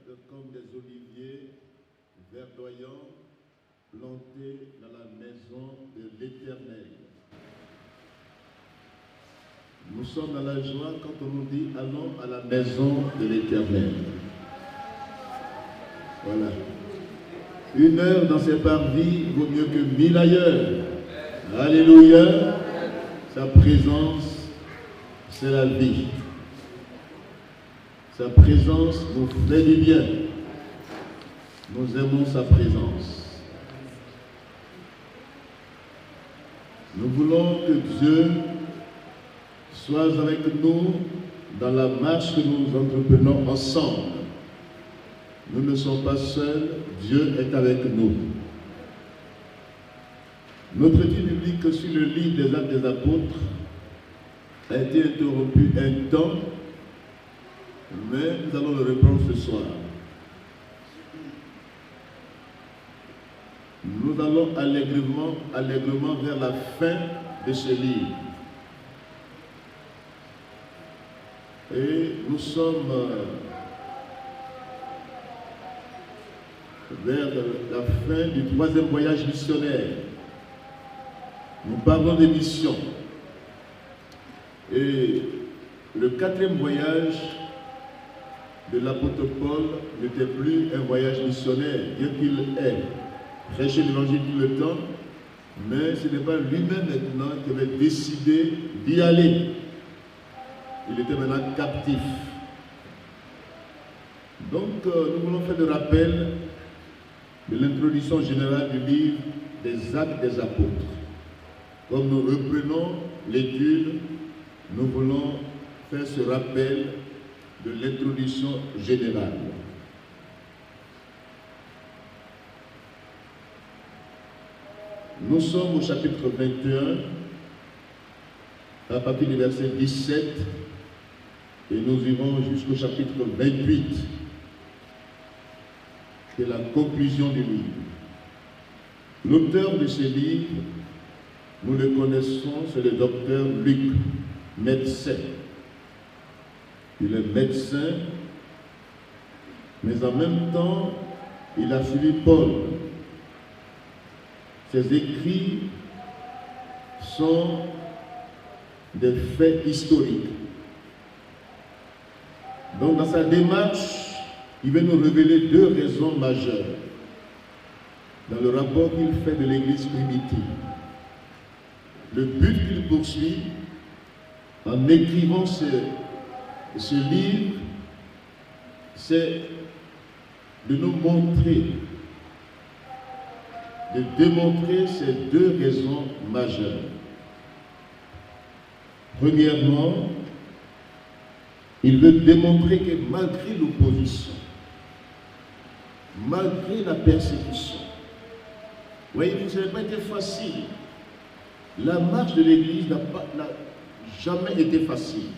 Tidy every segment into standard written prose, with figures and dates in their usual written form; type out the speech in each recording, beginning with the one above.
comme des oliviers verdoyants plantés dans la maison de l'Éternel. Nous sommes dans la joie quand on nous dit allons à la maison de l'Éternel. Voilà. 1 heure dans ses parvis vaut mieux que 1000 ailleurs. Alléluia. Sa présence, c'est la vie. Sa présence nous fait du bien. Nous aimons sa présence. Nous voulons que Dieu soit avec nous dans la marche que nous entreprenons ensemble. Nous ne sommes pas seuls, Dieu est avec nous. Notre étude biblique sur le livre des Actes des Apôtres a été interrompu un temps, mais nous allons le reprendre ce soir. Nous allons allègrement vers la fin de ce livre. Et nous sommes vers la fin du 3e voyage missionnaire. Nous parlons des missions. Et le 4e voyage de l'apôtre Paul n'était plus un voyage missionnaire, bien qu'il ait prêché l'évangile tout le temps, mais ce n'est pas lui-même maintenant qui avait décidé d'y aller. Il était maintenant captif. Donc, nous voulons faire le rappel de l'introduction générale du livre des Actes des Apôtres. Comme nous reprenons l'étude, nous voulons faire ce rappel de l'introduction générale. Nous sommes au chapitre 21, à partir du verset 17, et nous irons jusqu'au chapitre 28, qui est la conclusion du livre. L'auteur de ce livre, nous le connaissons, c'est le docteur Luc, médecin. Il est médecin, mais en même temps, il a suivi Paul. Ses écrits sont des faits historiques. Donc, dans sa démarche, il veut nous révéler 2 raisons majeures dans le rapport qu'il fait de l'Église primitive. Le but qu'il poursuit en écrivant ce livre, c'est de nous montrer, de démontrer ces 2 raisons majeures. Premièrement, il veut démontrer que malgré l'opposition, malgré la persécution, voyez, ça n'a pas été facile. La marche de l'Église n'a jamais été facile.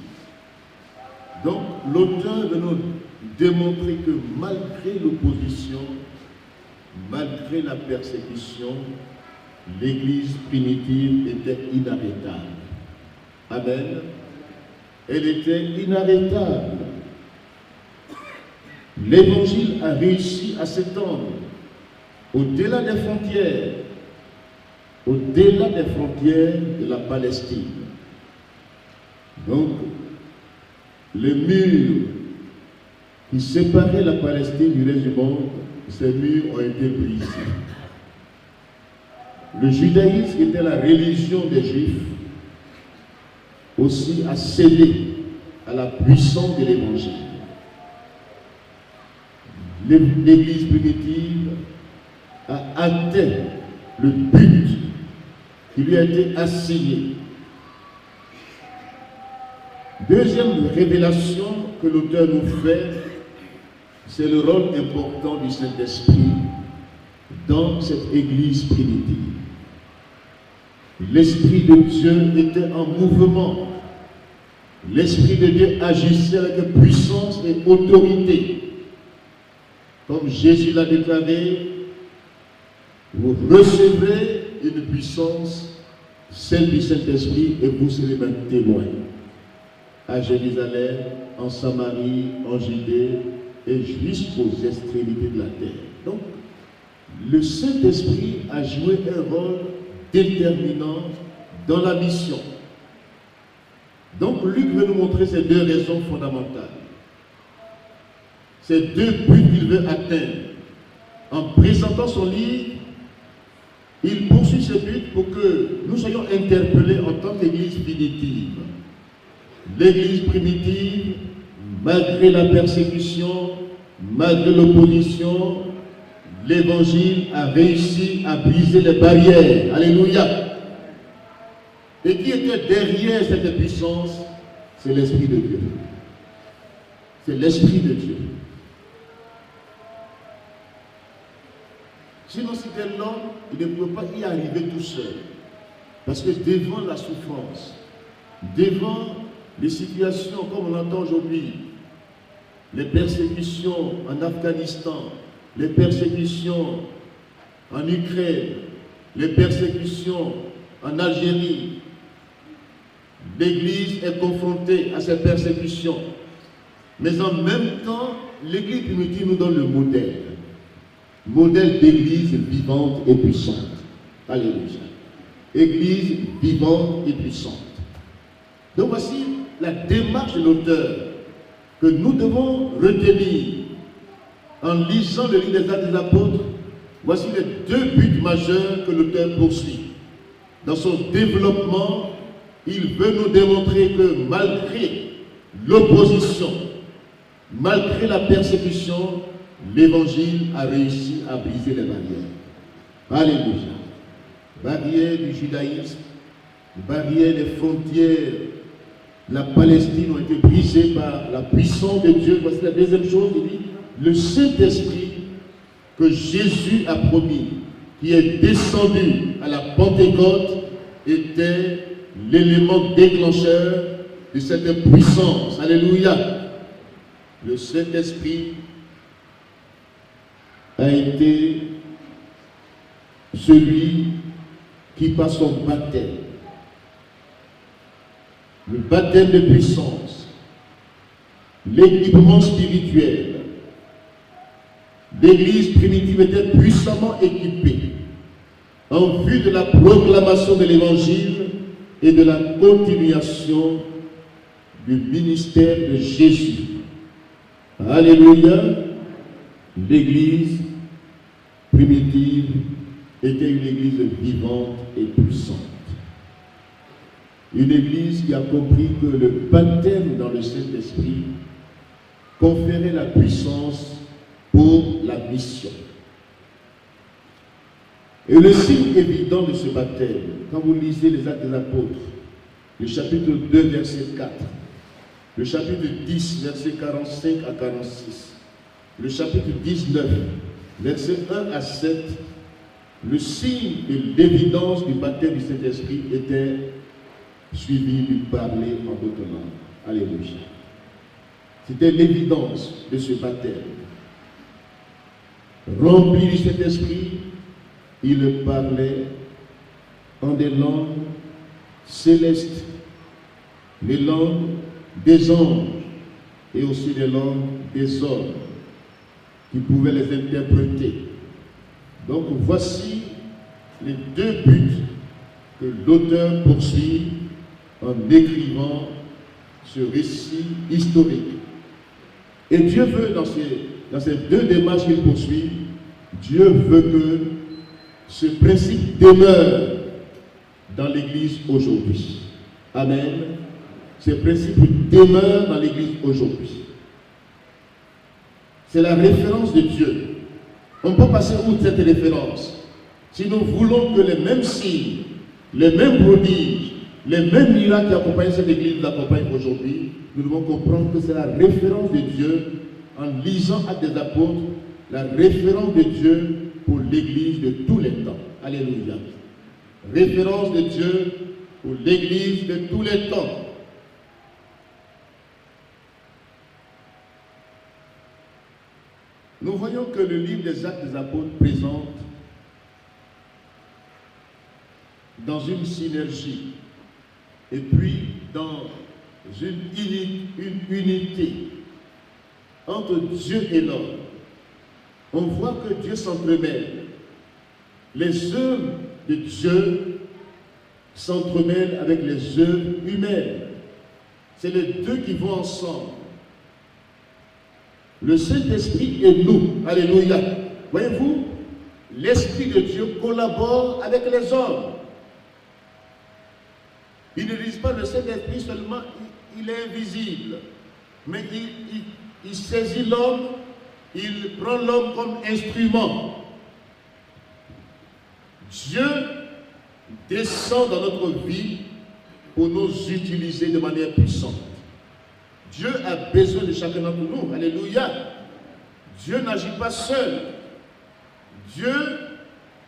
Donc, l'auteur veut nous démontrer que malgré l'opposition, malgré la persécution, l'Église primitive était inarrêtable. Amen. Elle était inarrêtable. L'Évangile a réussi à s'étendre au-delà des frontières, de la Palestine. Donc, les murs qui séparaient la Palestine du reste du monde, ces murs ont été brisés. Le judaïsme était la religion des Juifs, aussi a cédé à la puissance de l'Évangile. L'Église primitive a atteint le but qui lui a été assigné. Deuxième révélation que l'auteur nous fait, c'est le rôle important du Saint-Esprit dans cette Église primitive. L'Esprit de Dieu était en mouvement. L'Esprit de Dieu agissait avec puissance et autorité. Comme Jésus l'a déclaré, vous recevrez une puissance, celle du Saint-Esprit, et vous serez mes témoins. À Jérusalem, en Samarie, en Judée et jusqu'aux extrémités de la terre. Donc, le Saint-Esprit a joué un rôle déterminant dans la mission. Donc, Luc veut nous montrer ces deux raisons fondamentales. Ces deux buts qu'il veut atteindre. En présentant son livre, il poursuit ce but pour que nous soyons interpellés en tant qu'Église primitive. L'Église primitive, malgré la persécution, malgré l'opposition, l'Évangile a réussi à briser les barrières. Alléluia. Et qui était derrière cette puissance? C'est l'Esprit de Dieu. C'est l'Esprit de Dieu. Sinon, c'était l'homme, il ne pouvait pas y arriver tout seul. Parce que devant la souffrance, devant les situations comme on entend aujourd'hui, les persécutions en Afghanistan, les persécutions en Ukraine, les persécutions en Algérie, l'Église est confrontée à ces persécutions. Mais en même temps, l'Église primitive nous donne le modèle. Modèle d'église vivante et puissante. Alléluia. Église vivante et puissante. Donc voici la démarche de l'auteur que nous devons retenir en lisant le livre des Actes des Apôtres. Voici les deux buts majeurs que l'auteur poursuit. Dans son développement, il veut nous démontrer que malgré l'opposition, malgré la persécution, l'Évangile a réussi à briser les barrières. Alléluia. Barrières du judaïsme, barrières des frontières de la Palestine ont été brisées par la puissance de Dieu. Voici la deuxième chose, il dit, le Saint-Esprit que Jésus a promis, qui est descendu à la Pentecôte, était l'élément déclencheur de cette puissance. Alléluia. Le Saint-Esprit a été celui qui, par son baptême, le baptême de puissance, l'équipement spirituel, l'Église primitive était puissamment équipée en vue de la proclamation de l'Évangile et de la continuation du ministère de Jésus. Alléluia. L'Église primitive était une Église vivante et puissante. Une Église qui a compris que le baptême dans le Saint-Esprit conférait la puissance pour la mission. Et le signe évident de ce baptême, quand vous lisez les Actes des Apôtres, le chapitre 2, verset 4, le chapitre 10, verset 45 à 46, le chapitre 19, verset 1 à 7, le signe et l'évidence du baptême du Saint-Esprit était suivi du parler en d'autres langues. Alléluia. C'était l'évidence de ce baptême. Rempli du Saint-Esprit, il parlait en des langues célestes, les langues des anges et aussi les langues des hommes qui pouvaient les interpréter. Donc voici les deux buts que l'auteur poursuit en écrivant ce récit historique. Et Dieu veut, dans ces deux démarches qu'il poursuit, Dieu veut que ce principe demeure dans l'Église aujourd'hui. Amen. Ce principe demeure dans l'Église aujourd'hui. C'est la référence de Dieu. On peut passer outre cette référence. Si nous voulons que les mêmes signes, les mêmes prodiges, les mêmes miracles qui accompagnent cette Église nous accompagnent aujourd'hui, nous devons comprendre que c'est la référence de Dieu en lisant Actes des Apôtres, la référence de Dieu pour l'Église de tous les temps. Alléluia. Référence de Dieu pour l'Église de tous les temps. Nous voyons que le livre des Actes des Apôtres présente dans une synergie et puis dans une unité entre Dieu et l'homme, on voit que Dieu s'entremêle. Les œuvres de Dieu s'entremêlent avec les œuvres humaines. C'est les deux qui vont ensemble. Le Saint-Esprit et nous. Alléluia. Voyez-vous, l'Esprit de Dieu collabore avec les hommes. Ils ne disent pas le Saint-Esprit seulement, il est invisible. Mais il saisit l'homme, il prend l'homme comme instrument. Dieu descend dans notre vie pour nous utiliser de manière puissante. Dieu a besoin de chacun d'entre nous. Alléluia. Dieu n'agit pas seul. Dieu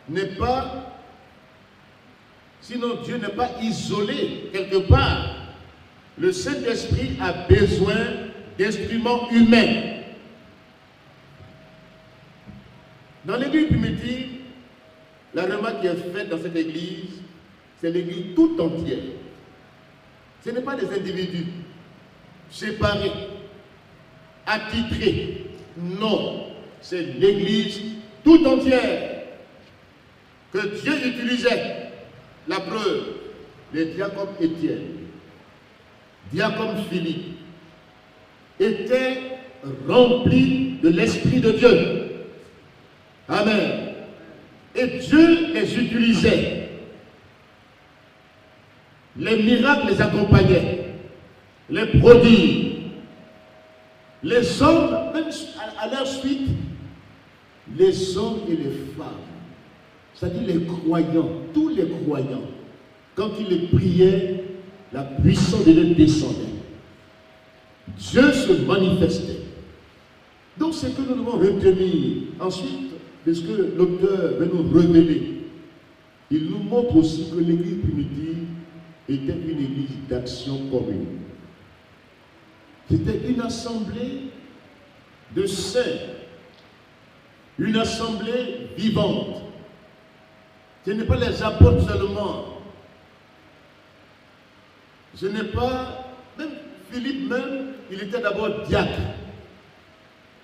n'est pas, sinon Dieu n'est pas isolé quelque part. Le Saint-Esprit a besoin d'instruments humains. Dans l'église primitive, la remarque qui est faite dans cette église, c'est l'église tout entière. Ce n'est pas des individus séparés, attitrés. Non, c'est l'église tout entière que Dieu utilisait. La preuve, les diacres Étienne, diacre Philippe, étaient remplis de l'Esprit de Dieu. Amen. Et Dieu les utilisait. Les miracles les accompagnaient. Les prodiges. Les hommes, même à leur suite, les hommes et les femmes, c'est-à-dire les croyants, tous les croyants, quand ils priaient, la puissance de Dieu descendait. Dieu se manifestait. Donc c'est que nous devons retenir. Ensuite, de ce que l'auteur veut nous révéler, il nous montre aussi que l'église primitive était une église d'action commune. C'était une assemblée de saints, une assemblée vivante. Ce n'est pas les apôtres seulement. Ce n'est pas, même Philippe même, il était d'abord diacre.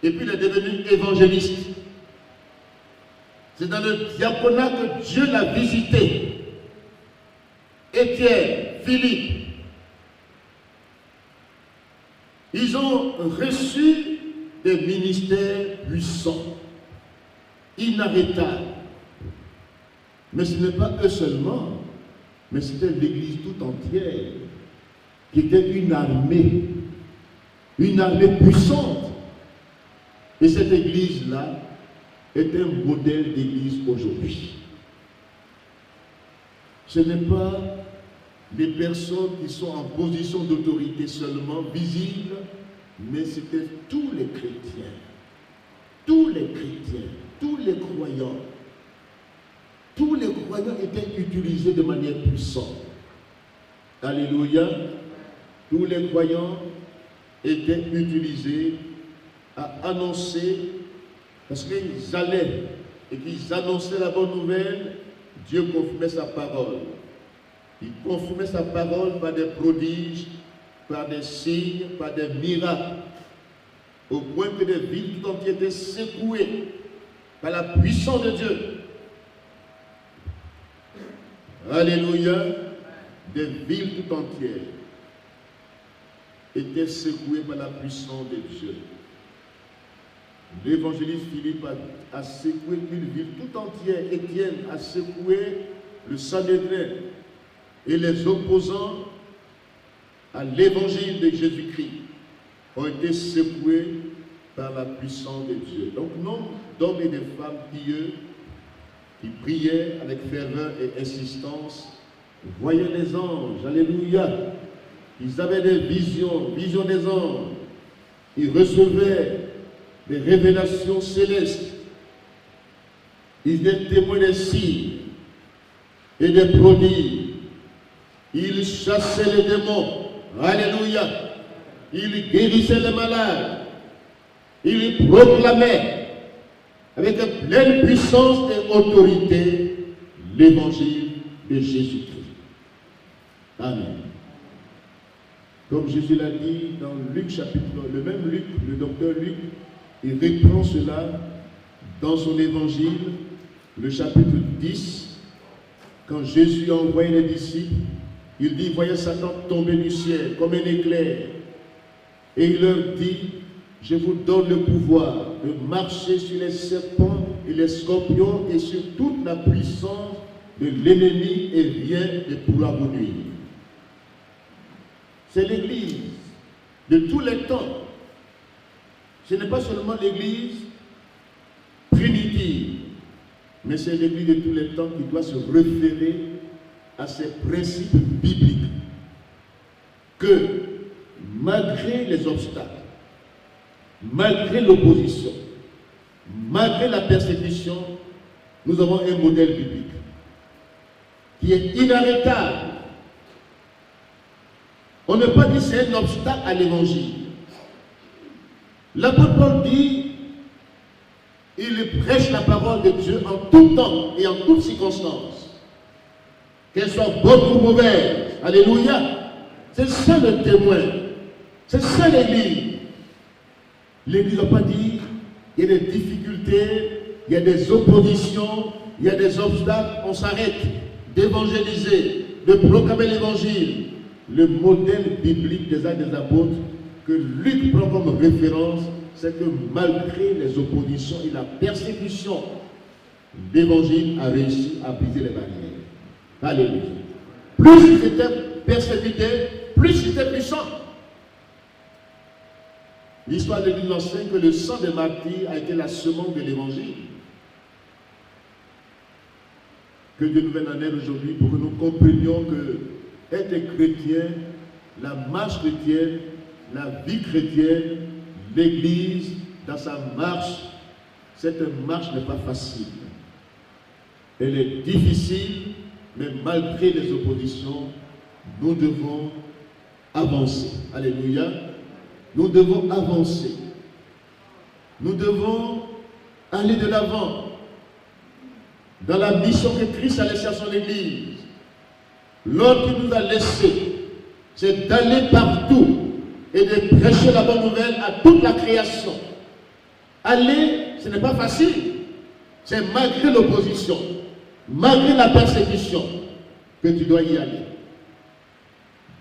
Et puis il est devenu évangéliste. C'est dans le diaconat que Dieu l'a visité. Étienne, Philippe, ils ont reçu des ministères puissants, inarrêtables. Mais ce n'est pas eux seulement, mais c'était l'église tout entière, qui était une armée puissante. Et cette église-là est un modèle d'église aujourd'hui. Ce n'est pas les personnes qui sont en position d'autorité seulement visibles, mais c'était tous les chrétiens, tous les croyants. Tous les croyants étaient utilisés de manière puissante. Alléluia. Tous les croyants étaient utilisés à annoncer, parce qu'ils allaient et qu'ils annonçaient la bonne nouvelle, Dieu confirmait sa parole. Il confirmait sa parole par des prodiges, par des signes, par des miracles, au point que des villes tout entières étaient secouées par la puissance de Dieu. Alléluia. Des villes tout entières étaient secouées par la puissance de Dieu. L'évangéliste Philippe a secoué une ville tout entière. Étienne a secoué le Sanhédrin. Et les opposants à l'évangile de Jésus-Christ ont été secoués par la puissance de Dieu. Donc, nombre d'hommes et de femmes pieux qui priaient avec ferveur et insistance, voyaient les anges, alléluia. Ils avaient des visions des anges. Ils recevaient des révélations célestes. Ils étaient témoins des signes et des prodiges. Ils chassaient les démons. Alléluia. Ils guérissaient les malades. Ils proclamaient avec pleine puissance et autorité l'évangile de Jésus-Christ. Amen. Comme Jésus l'a dit dans Luc chapitre, le même Luc, le docteur Luc, il reprend cela dans son évangile, le chapitre 10, quand Jésus a envoyé les disciples, il dit, voyez Satan tomber du ciel comme un éclair. Et il leur dit, je vous donne le pouvoir de marcher sur les serpents et les scorpions et sur toute la puissance de l'ennemi et rien ne pourra vous nuire. C'est l'Église de tous les temps. Ce n'est pas seulement l'Église primitive, mais c'est l'Église de tous les temps qui doit se référer à ces principes bibliques. Que malgré les obstacles, malgré l'opposition, malgré la persécution, nous avons un modèle biblique qui est inarrêtable. On ne peut pas dire que c'est un obstacle à l'évangile. L'apôtre Paul dit, il prêche la parole de Dieu en tout temps et en toutes circonstances. Qu'elle soit bonne ou mauvaise. Alléluia. C'est ça le témoin. C'est ça l'Église. L'Église n'a pas dit, il y a des difficultés, il y a des oppositions, il y a des obstacles, on s'arrête d'évangéliser, de proclamer l'évangile. Le modèle biblique des Actes des Apôtres que Luc prend comme référence, c'est que malgré les oppositions et la persécution, l'évangile a réussi à briser les barrières. Alléluia. Plus il était persécuté, plus il était puissant. L'histoire de l'Église enseigne que le sang des martyrs a été la semence de l'évangile. Que Dieu nous vienne en aide aujourd'hui pour que nous comprenions que être chrétien, la marche chrétienne, la vie chrétienne, l'Église, dans sa marche, cette marche n'est pas facile. Elle est difficile, mais malgré les oppositions, nous devons avancer. Alléluia. Nous devons avancer. Nous devons aller de l'avant dans la mission que Christ a laissée à son Église. L'ordre qu'il nous a laissé, c'est d'aller partout et de prêcher la bonne nouvelle à toute la création. Aller, ce n'est pas facile. C'est malgré l'opposition, malgré la persécution, que tu dois y aller.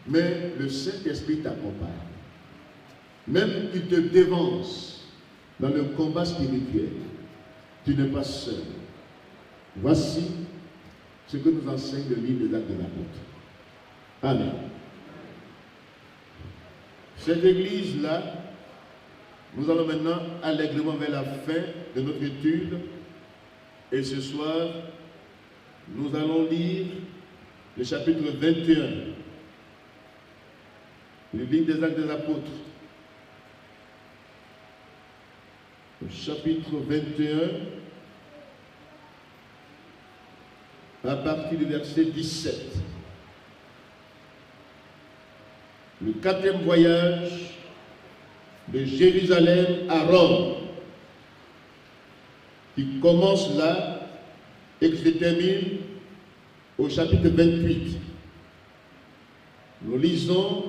Mais le Saint-Esprit t'accompagne. Même il te dévance dans le combat spirituel. Tu n'es pas seul. Voici ce que nous enseigne le livre des Actes de l'Apôtre. Amen. Cette église-là, nous allons maintenant allègrement vers la fin de notre étude. Et ce soir, nous allons lire le chapitre 21. Le livre des Actes des Apôtres. Le chapitre 21. À partir du verset 17. Le 4e voyage de Jérusalem à Rome, qui commence là et qui se termine au chapitre 28. Nous lisons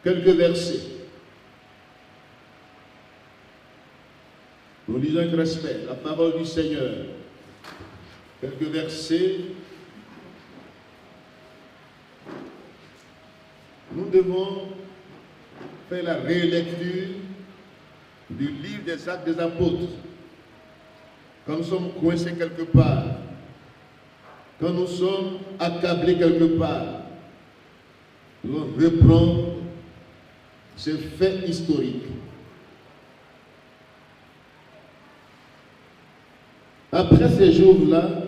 quelques versets. Nous lisons avec respect la parole du Seigneur. Quelques versets. Nous devons faire la rélecture du livre des Actes des Apôtres. Quand nous sommes coincés quelque part, quand nous sommes accablés quelque part, nous devons reprendre ces faits historiques. Après ces jours-là,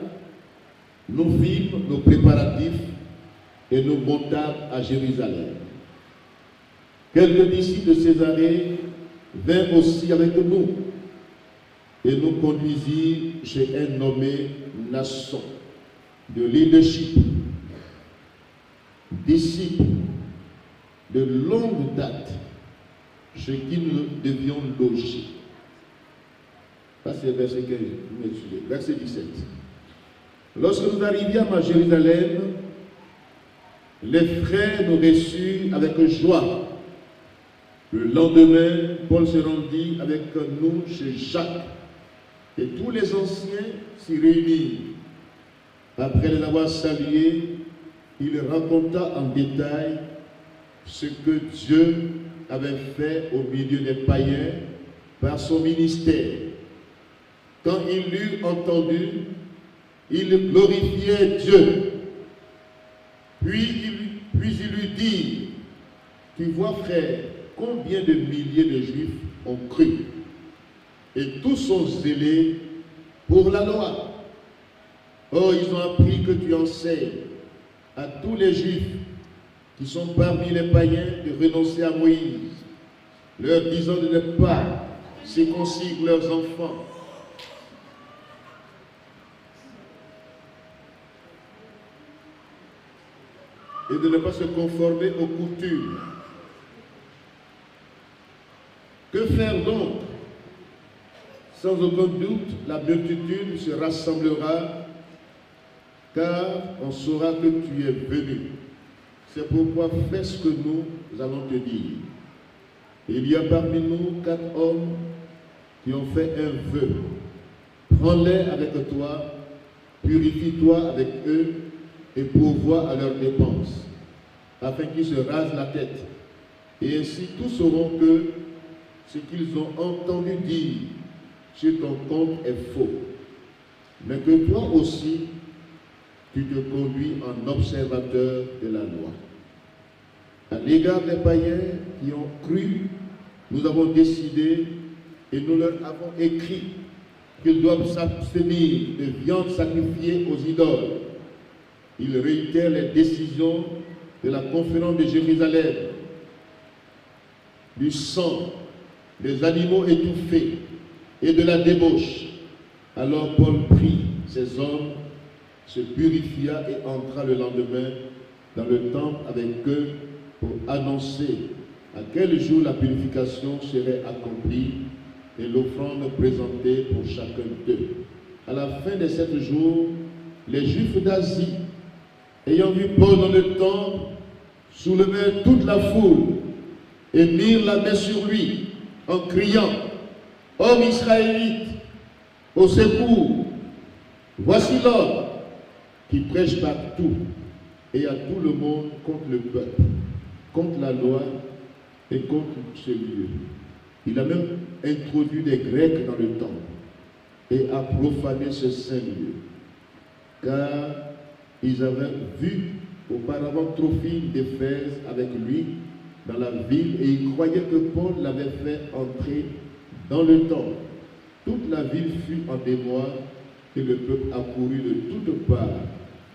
nous vîmes nos préparatifs et nous montâmes à Jérusalem. Quelques disciples de Césarée vinrent aussi avec nous et nous conduisirent chez un nommé Nasson de l'île de Chypre, disciple de longue date chez qui nous devions loger. Ça, c'est le verset que vous m'étudiez. Verset 17. Lorsque nous arrivions à Jérusalem, Les frères nous reçurent avec joie. Le lendemain, Paul se rendit avec nous chez Jacques, et tous les anciens s'y réunirent. Après les avoir salués, il raconta en détail ce que Dieu avait fait au milieu des païens par son ministère. Quand il l'eut entendu, il glorifiait Dieu. Puis il lui dit, tu vois frère, combien de milliers de Juifs ont cru, et tous sont zélés pour la loi. Or, ils ont appris que tu enseignes à tous les Juifs qui sont parmi les païens de renoncer à Moïse, leur disant de ne pas circoncire leurs enfants. Et de ne pas se conformer aux coutumes. Que faire donc? Sans aucun doute, la multitude se rassemblera, car on saura que tu es venu. C'est pourquoi fais ce que nous allons te dire. Il y a parmi nous 4 hommes qui ont fait un vœu. Prends-les avec toi, purifie-toi avec eux et pourvois à leurs dépenses, afin qu'ils se rasent la tête. Et ainsi tous sauront que ce qu'ils ont entendu dire sur ton compte est faux, mais que toi aussi, tu te conduis en observateur de la loi. À l'égard des païens qui ont cru, nous avons décidé et nous leur avons écrit qu'ils doivent s'abstenir de viande sacrifiée aux idoles. Ils réitèrent les décisions de la conférence de Jérusalem, du sang, des animaux étouffés et de la débauche. Alors Paul prit ces hommes, se purifia et entra le lendemain dans le temple avec eux pour annoncer à quel jour la purification serait accomplie et l'offrande présentée pour chacun d'eux. À la fin de 7 jours, les Juifs d'Asie, ayant vu Paul dans le temple, soulevèrent toute la foule et mirent la main sur lui en criant, « Homme israélite, au secours, voici l'homme qui prêche partout et à tout le monde contre le peuple, contre la loi et contre ce lieu. » Il a même introduit des Grecs dans le temple et a profané ce saint lieu, car ils avaient vu auparavant Trophime d'Éphèse avec lui dans la ville et ils croyaient que Paul l'avait fait entrer dans le temple. Toute la ville fut en émoi et le peuple accourut de toutes parts.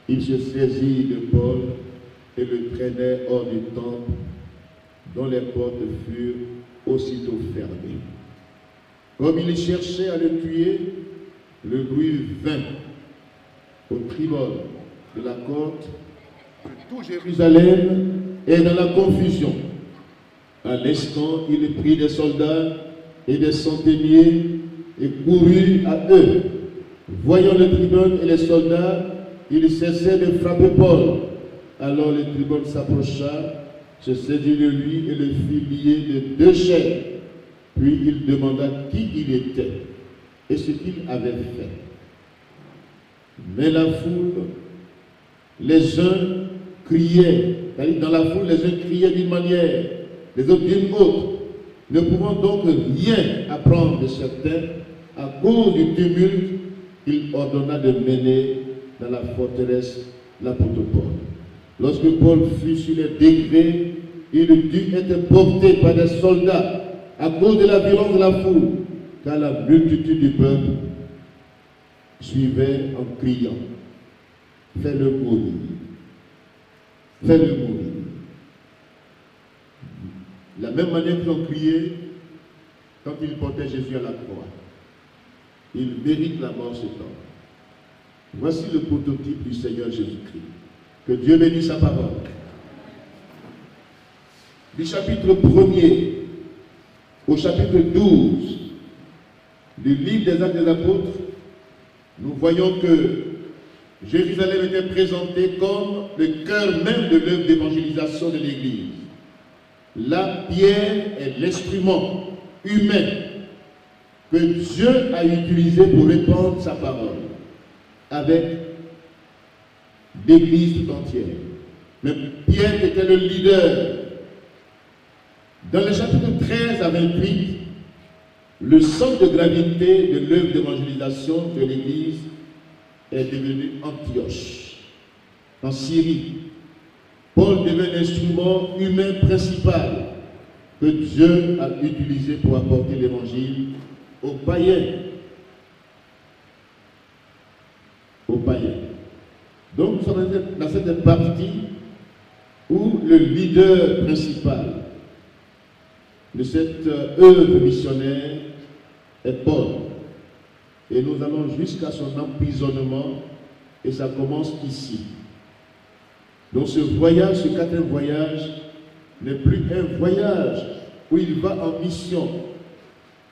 Ils se saisirent de Paul et le traînèrent hors du temple, dont les portes furent aussitôt fermées. Comme ils cherchaient à le tuer, le bruit vint au tribord de la côte, tout Jérusalem est dans la confusion. À l'instant, il prit des soldats et des centeniers et courut à eux. Voyant le tribun et les soldats, il cessait de frapper Paul. Alors le tribun s'approcha, se saisit de lui et le fit lier de 2 chaînes. Puis il demanda qui il était et ce qu'il avait fait. Mais la foule, les uns criaient, dans la foule, les uns criaient d'une manière, les autres d'une autre, ne pouvant donc rien apprendre de certains, à cause du tumulte, il ordonna de mener dans la forteresse l'apôtre Paul. Lorsque Paul fut sur les degrés, il dut être porté par des soldats à cause de la violence de la foule, car la multitude du peuple suivait en criant, « Fais-le mourir, fais-le mourir ». De la même manière qu'ils ont crié quand ils portaient Jésus à la croix. Il mérite la mort ce temps. Voici le prototype du Seigneur Jésus-Christ. Que Dieu bénisse sa parole. Du chapitre 1er au chapitre 12 du livre des Actes des Apôtres, nous voyons que Jérusalem était présentée comme le cœur même de l'œuvre d'évangélisation de l'Église. La pierre est l'instrument humain que Dieu a utilisé pour répandre sa parole avec l'Église tout entière. Mais Pierre était le leader. Dans les chapitres 13 à 28, le centre de gravité de l'œuvre d'évangélisation de l'Église est devenu Antioche, en Syrie. Paul devient l'instrument humain principal que Dieu a utilisé pour apporter l'évangile aux païens. Aux païens. Donc nous sommes dans cette partie où le leader principal de cette œuvre missionnaire est Paul. Et nous allons jusqu'à son emprisonnement, et ça commence ici. Donc ce voyage, ce quatrième voyage, n'est plus un voyage où il va en mission,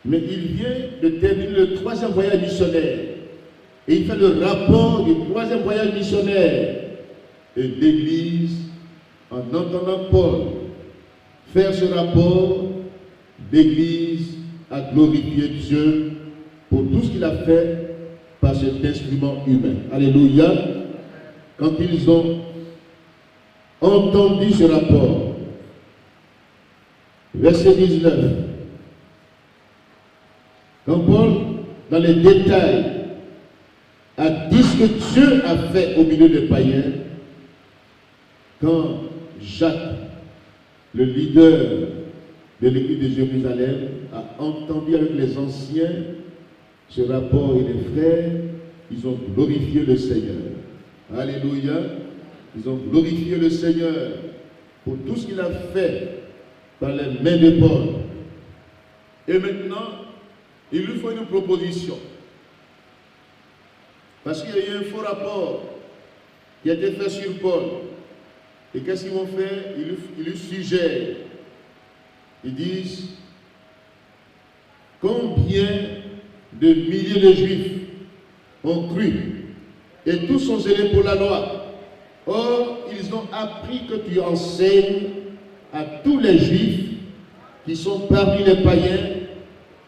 mais il vient de terminer le troisième voyage missionnaire. Et il fait le rapport du troisième voyage missionnaire. Et l'Église, en entendant Paul faire ce rapport, l'Église a glorifié Dieu pour tout ce qu'il a fait par cet instrument humain. Alléluia. Quand ils ont entendu ce rapport, verset 19, quand Paul, dans les détails, a dit ce que Dieu a fait au milieu des païens, quand Jacques, le leader de l'église de Jérusalem, a entendu avec les anciens ce rapport et les frères, ils ont glorifié le Seigneur. Alléluia. Ils ont glorifié le Seigneur pour tout ce qu'il a fait par les mains de Paul. Et maintenant, il lui faut une proposition. Parce qu'il y a eu un faux rapport qui a été fait sur Paul. Et qu'est-ce qu'ils vont faire? Ils lui suggèrent. Ils disent combien de milliers de Juifs ont cru et tous sont zélés pour la loi. Or, ils ont appris que tu enseignes à tous les Juifs qui sont parmi les païens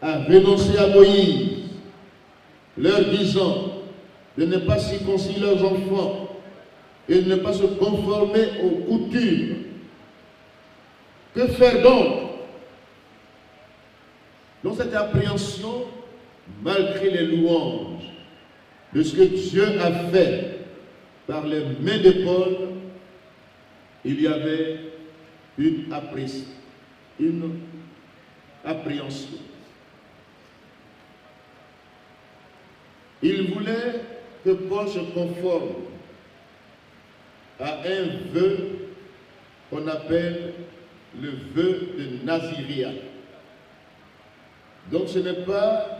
à renoncer à Moïse, leur disant de ne pas circoncire leurs enfants et de ne pas se conformer aux coutumes. Que faire donc? Dans cette appréhension, malgré les louanges de ce que Dieu a fait par les mains de Paul, il y avait une appréhension. Il voulait que Paul se conforme à un vœu qu'on appelle le vœu de Naziréa. Donc ce n'est pas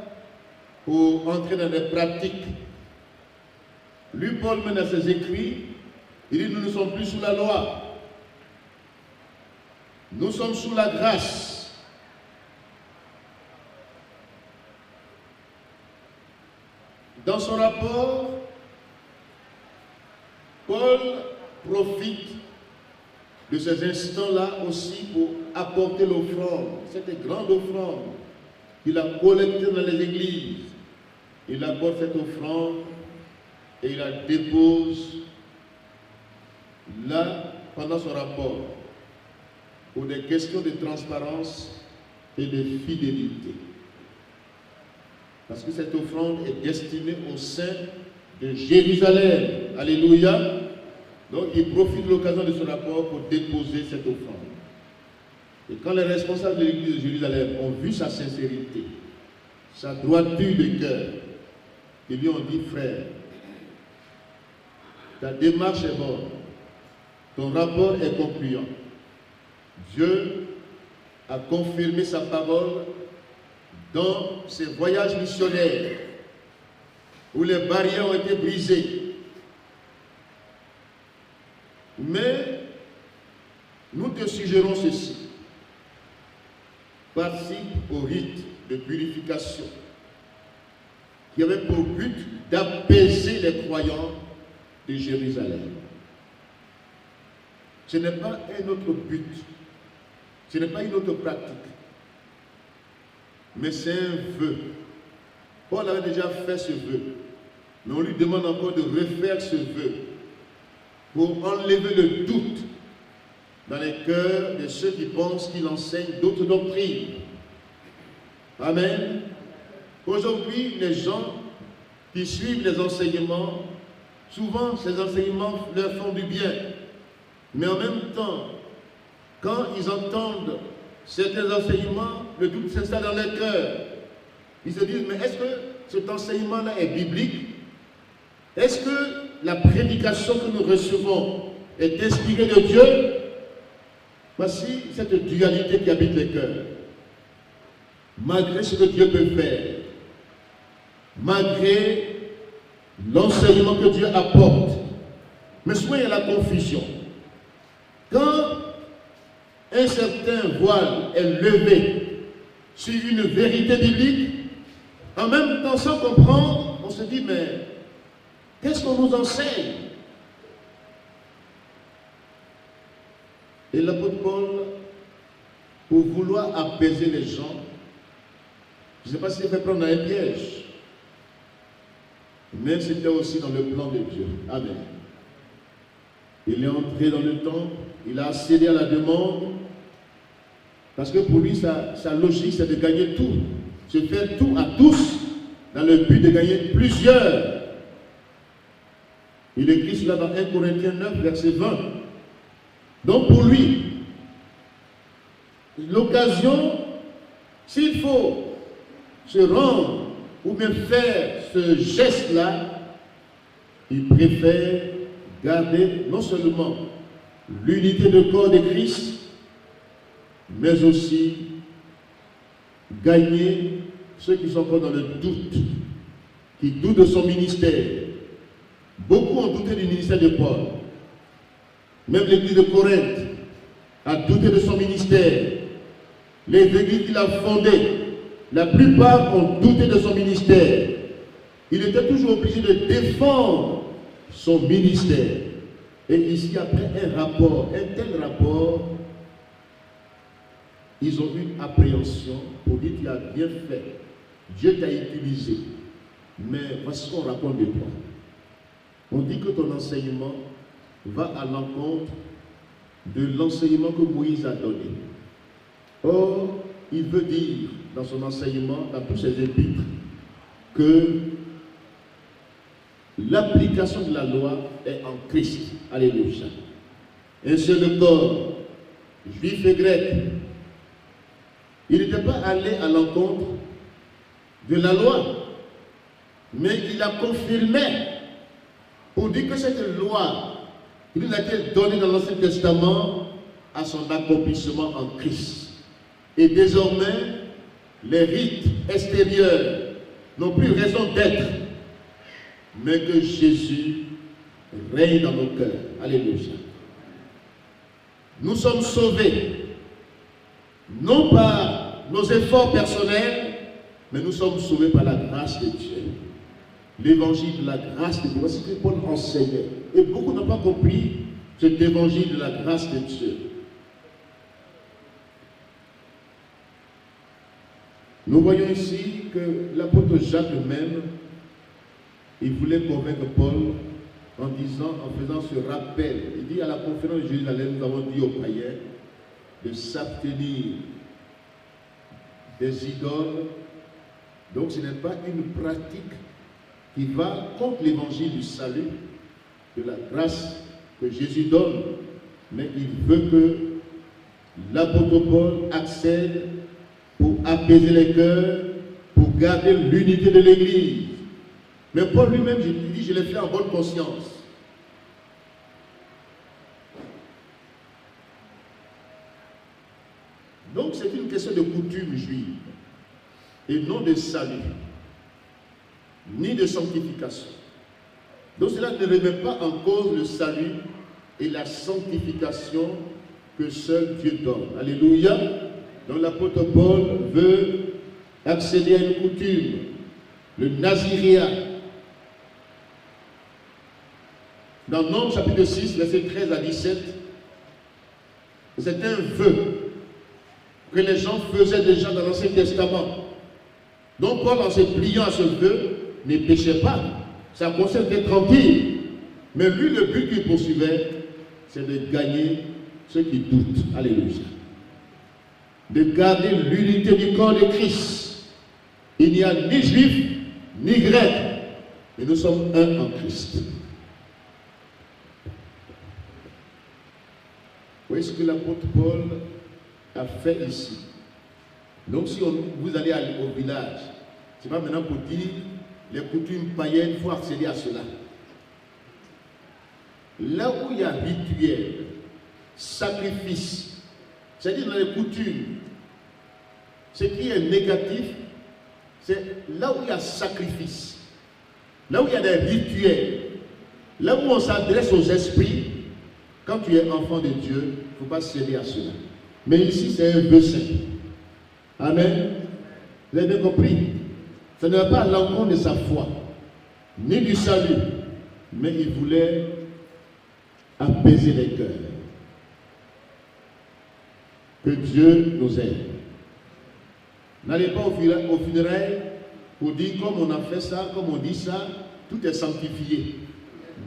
pour entrer dans des pratiques. Lui, Paul, mène à ses écrits, il dit nous ne sommes plus sous la loi. Nous sommes sous la grâce. Dans son rapport, Paul profite de ces instants-là aussi pour apporter l'offrande, cette grande offrande qu'il a collectée dans les églises. Il apporte cette offrande et il la dépose là pendant son rapport pour des questions de transparence et de fidélité. Parce que cette offrande est destinée au sein de Jérusalem. Alléluia. Donc il profite de l'occasion de ce rapport pour déposer cette offrande. Et quand les responsables de l'église de Jérusalem ont vu sa sincérité, sa droiture de cœur, ils lui ont dit, frère, ta démarche est bonne, ton rapport est concluant. Dieu a confirmé sa parole dans ses voyages missionnaires où les barrières ont été brisées. Mais nous te suggérons ceci. Participe au rite de purification qui avait pour but d'apaiser les croyants de Jérusalem. Ce n'est pas un autre but, ce n'est pas une autre pratique, mais c'est un vœu. Paul avait déjà fait ce vœu, mais on lui demande encore de refaire ce vœu pour enlever le doute dans les cœurs de ceux qui pensent qu'il enseigne d'autres doctrines. Amen. Aujourd'hui, les gens qui suivent les enseignements, souvent ces enseignements leur font du bien. Mais en même temps, quand ils entendent certains enseignements, le doute s'installe dans leur cœur. Ils se disent, mais est-ce que cet enseignement-là est biblique? Est-ce que la prédication que nous recevons est inspirée de Dieu? Voici cette dualité qui habite les cœurs. Malgré ce que Dieu peut faire, malgré l'enseignement que Dieu apporte, mais souvent il y a la confusion. Quand un certain voile est levé sur une vérité biblique, en même temps sans comprendre, on se dit, mais qu'est-ce qu'on nous enseigne? Et l'apôtre Paul, pour vouloir apaiser les gens, je ne sais pas s'il fait prendre un piège, mais c'était aussi dans le plan de Dieu. Amen. Il est entré dans le temple, il a cédé à la demande, parce que pour lui, sa logique, c'est de gagner tout, se faire tout à tous, dans le but de gagner plusieurs. Il écrit cela dans 1 Corinthiens 9, verset 20. Donc pour lui, l'occasion, s'il faut se rendre ou bien faire ce geste-là, il préfère garder non seulement l'unité de corps de Christ, mais aussi gagner ceux qui sont encore dans le doute, qui doutent de son ministère. Beaucoup ont douté du ministère de Paul. Même l'église de Corinthe a douté de son ministère. Les églises qu'il a fondées, la plupart ont douté de son ministère. Il était toujours obligé de défendre son ministère. Et ici, après un tel rapport, ils ont eu une appréhension pour dire qu'il a bien fait. Dieu t'a utilisé. Mais voici ce qu'on raconte de toi. On dit que ton enseignement va à l'encontre de l'enseignement que Moïse a donné. Or, il veut dire dans son enseignement, dans tous ses épîtres, que l'application de la loi est en Christ. Alléluia. Un seul corps, juif et grec. Il n'était pas allé à l'encontre de la loi, mais il a confirmé pour dire que cette loi, il a été donnée dans l'Ancien Testament à son accomplissement en Christ. Et désormais, les rites extérieurs n'ont plus raison d'être, mais que Jésus règne dans nos cœurs. Alléluia. Nous sommes sauvés, non par nos efforts personnels, mais nous sommes sauvés par la grâce de Dieu. L'évangile de la grâce de Dieu, c'est ce que Paul enseignait. Et beaucoup n'ont pas compris cet évangile de la grâce de Dieu. Nous voyons ici que l'apôtre Jacques même, il voulait convaincre Paul en disant, en faisant ce rappel. Il dit à la conférence de Jérusalem, nous avons dit aux païens de s'abstenir des idoles. Donc ce n'est pas une pratique qui va contre l'évangile du salut, de la grâce que Jésus donne, mais il veut que l'apôtre Paul accède pour apaiser les cœurs, pour garder l'unité de l'Église. Mais Paul lui-même, je lui dis, je l'ai fait en bonne conscience. Donc c'est une question de coutume juive, et non de salut, ni de sanctification. Donc cela ne remet pas en cause le salut et la sanctification que seul Dieu donne. Alléluia. Donc l'apôtre Paul veut accéder à une coutume, le naziréat. dans Nombres chapitre 6, versets 13 à 17, c'est un vœu que les gens faisaient déjà dans l'Ancien Testament. Donc Paul, en se pliant à ce vœu, ne péchait pas. Ça conseille d'être tranquille. Mais lui, le but qu'il poursuivait, c'est de gagner ceux qui doutent. Alléluia. De garder l'unité du corps de Christ. Il n'y a ni juif, ni grec, mais nous sommes un en Christ. Vous voyez ce que l'apôtre Paul a fait ici. Donc si vous allez au village, ce n'est pas maintenant pour dire les coutumes païennes, il faut accéder à cela. Là où il y a rituel, sacrifice, c'est-à-dire dans les coutumes, ce qui est négatif, c'est là où il y a sacrifice, là où il y a des rituels, là où on s'adresse aux esprits. Quand tu es enfant de Dieu, il ne faut pas céder à cela. Mais ici, c'est un vœu saint. Amen. Vous avez bien compris? Ça ne va pas à l'encontre de sa foi, ni du salut, mais il voulait apaiser les cœurs. Que Dieu nous aide. N'allez pas au funérailles pour dire comme on a fait ça, comme on dit ça, tout est sanctifié.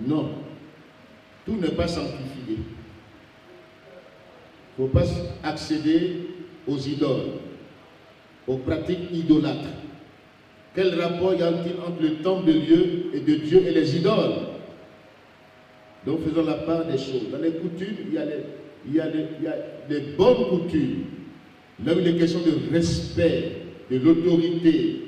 Non. Tout n'est pas sanctifié. Il ne faut pas accéder aux idoles, aux pratiques idolâtres. Quel rapport y a-t-il entre le temple de Dieu et les idoles? Donc faisons la part des choses. Dans les coutumes, il y a des bonnes coutumes. Là où il est question de respect de l'autorité,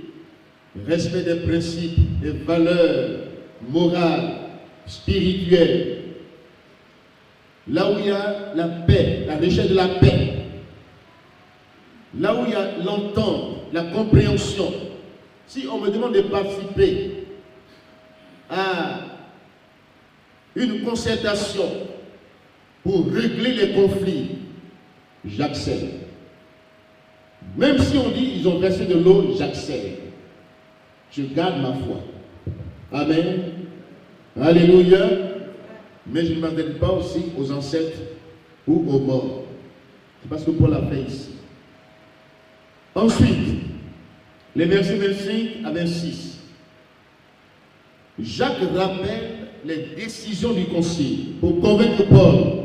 respect des principes, des valeurs morales, spirituelles. Là où il y a la paix, la recherche de la paix. Là où il y a l'entente, la compréhension. Si on me demande de participer à une concertation pour régler les conflits, j'accepte. Même si on dit ils ont versé de l'eau, j'accepte. Je garde ma foi. Amen. Alléluia. Mais je ne m'adresse pas aussi aux ancêtres ou aux morts. C'est parce que Paul a fait ici. Ensuite, les versets 25 à 26. Jacques rappelle les décisions du concile pour convaincre Paul.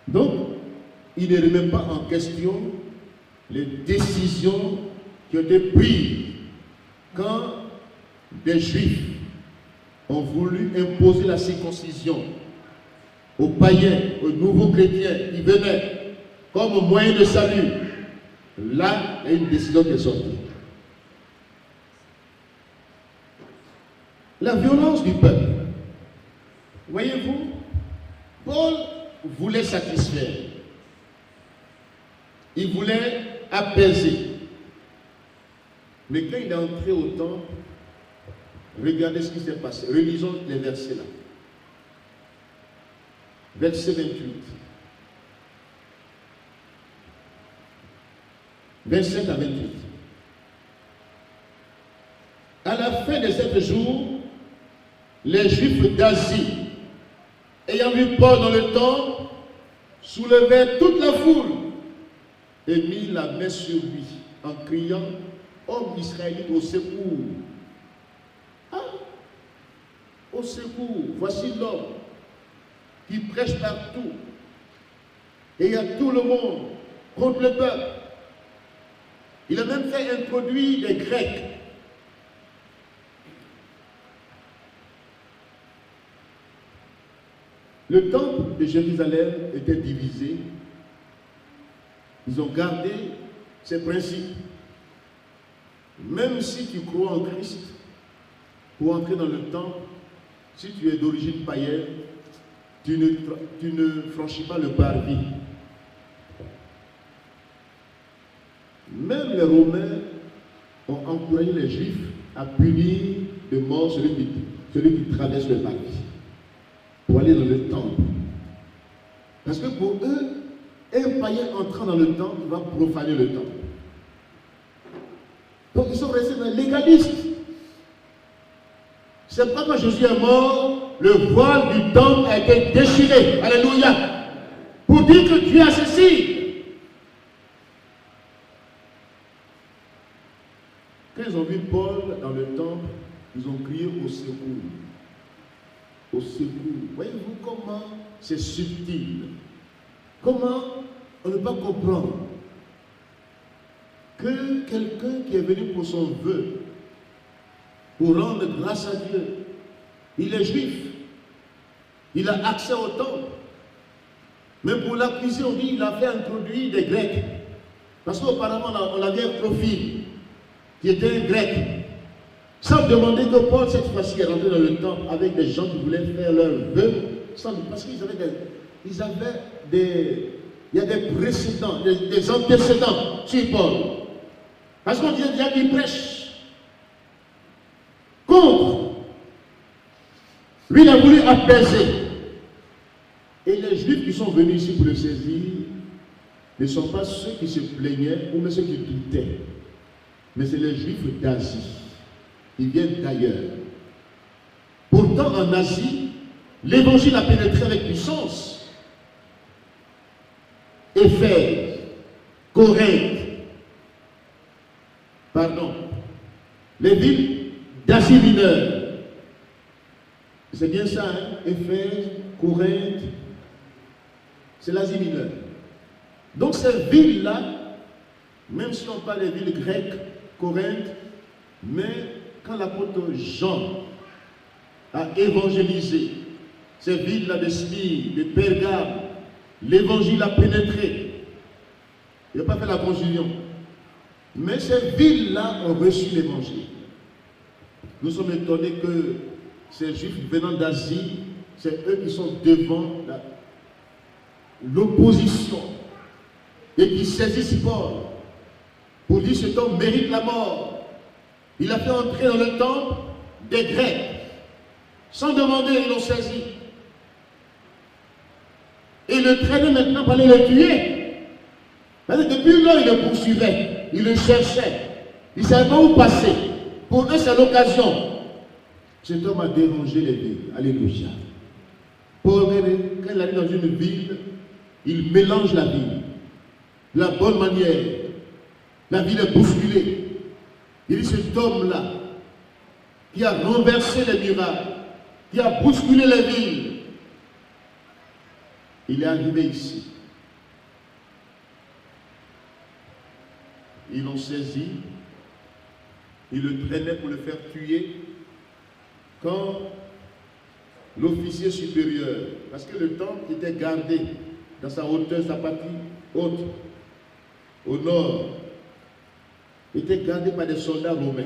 Donc, il ne remet pas en question les décisions qui ont été prises quand des Juifs ont voulu imposer la circoncision aux païens, aux nouveaux chrétiens qui venaient comme moyen de salut. Là, il y a une décision qui est sortie. La violence du peuple. Voyez-vous, Paul voulait satisfaire. Il voulait apaiser. Mais quand il est entré au temple, regardez ce qui s'est passé. Relisons les versets là. Verset 28. 27 à 28. À la fin de 7 jours, les Juifs d'Asie, ayant vu Paul dans le temple, soulevaient toute la foule et mit la main sur lui en criant: Homme israélite, au secours! Ah, au secours! Voici l'homme qui prêche partout. Et il y a tout le monde contre le peuple. Il a même fait introduire les Grecs. Le temple de Jérusalem était divisé. Ils ont gardé ces principes. Même si tu crois en Christ, pour entrer dans le temple, si tu es d'origine païenne, tu ne franchis pas le parvis. Même les Romains ont encouragé les Juifs à punir de mort celui qui traverse le parvis pour aller dans le temple. Parce que pour eux, un païen entrant dans le temple va profaner le temple. Donc ils sont restés dans légalistes. C'est pourquoi quand Jésus est mort, le voile du temple a été déchiré. Alléluia. Pour dire que Dieu est accessible. Quand ils ont vu Paul dans le temple, ils ont crié au secours. Au secours. Voyez-vous comment c'est subtil. Comment on ne peut pas comprendre que quelqu'un qui est venu pour son vœu, pour rendre grâce à Dieu, il est juif, il a accès au temple. Mais pour l'accuser, on dit qu'il a fait introduire des Grecs. Parce qu'auparavant, on avait un profil qui était un Grec. Sans demander que Paul, cette fois-ci, est rentré dans le temple avec des gens qui voulaient faire leur vœu. Parce qu'ils avaient il y a des précédents, des antécédents sur Paul. Parce qu'on disait déjà qu'il prêche contre. Lui, il a voulu apaiser. Et les Juifs qui sont venus ici pour le saisir ne sont pas ceux qui se plaignaient ou même ceux qui doutaient. Mais c'est les Juifs d'Asie. Ils viennent d'ailleurs. Pourtant, en Asie, l'évangile a pénétré avec puissance. Éphèse, Corinthe, les villes d'Asie mineure. C'est bien ça, hein? Éphèse, Corinthe, c'est l'Asie mineure. Donc ces villes-là, même si on parle des villes grecques, Corinthe, mais quand l'apôtre Jean a évangélisé ces villes-là de Smyrne, de Pergame, l'évangile a pénétré. Il n'a pas fait la conjusion. Mais ces villes-là ont reçu l'évangile. Nous sommes étonnés que ces Juifs venant d'Asie, c'est eux qui sont devant l'opposition et qui saisissent Paul pour dire cet homme mérite la mort. Il a fait entrer dans le temple des Grecs. Sans demander, ils l'ont saisi. Et le traînaient maintenant pour aller le tuer. Parce que depuis là, il le poursuivait, il le cherchait. Il ne savait pas où passer. Pour eux, c'est l'occasion. Cet homme a dérangé les villes. Alléluia. Paul, quand il arrive dans une ville, il mélange la ville. De la bonne manière. La ville est bousculée. Il dit cet homme-là, qui a renversé les murailles, qui a bousculé les villes, il est arrivé ici. Ils l'ont saisi, ils le traînaient pour le faire tuer. Quand l'officier supérieur, parce que le temple était gardé dans sa hauteur, sa partie haute, au nord, était gardé par des soldats romains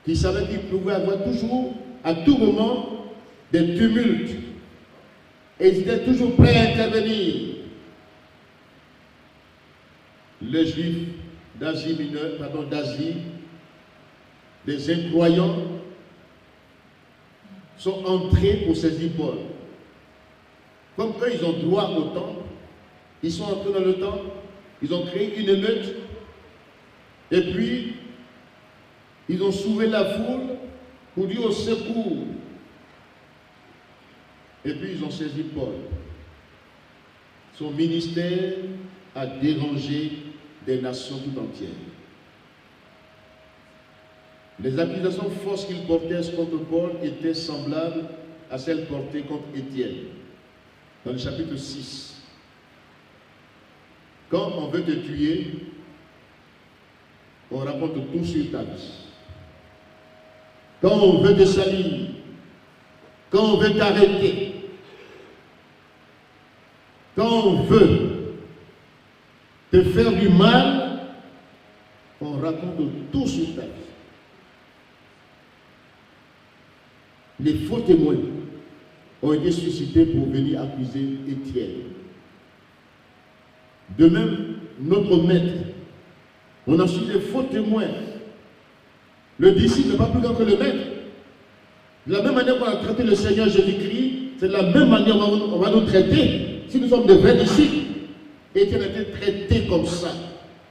qui savaient qu'ils pouvaient avoir toujours, à tout moment, des tumultes. Et ils étaient toujours prêts à intervenir. Les Juifs d'Asie mineure, d'Asie, des incroyants, sont entrés pour saisir Paul. Comme eux, ils ont droit au temple, ils sont entrés dans le temple, ils ont créé une émeute, et puis, ils ont soulevé la foule pour dire au secours. Et puis, ils ont saisi Paul. Son ministère a dérangé des nations tout entières. Les accusations fausses qu'il portait contre Paul étaient semblables à celles portées contre Étienne, dans le chapitre 6. Quand on veut te tuer, on raconte tout sur ta vie. Quand on veut te salir, quand on veut t'arrêter, quand on veut te faire du mal, on raconte tout sur ta vie. Les faux témoins ont été suscités pour venir accuser Étienne. De même, notre maître, on a su des faux témoins. Le disciple n'est pas plus grand que le maître. De la même manière qu'on a traité le Seigneur Jésus-Christ, c'est de la même manière qu'on va nous traiter si nous sommes de vrais disciples. Étienne a été traité comme ça.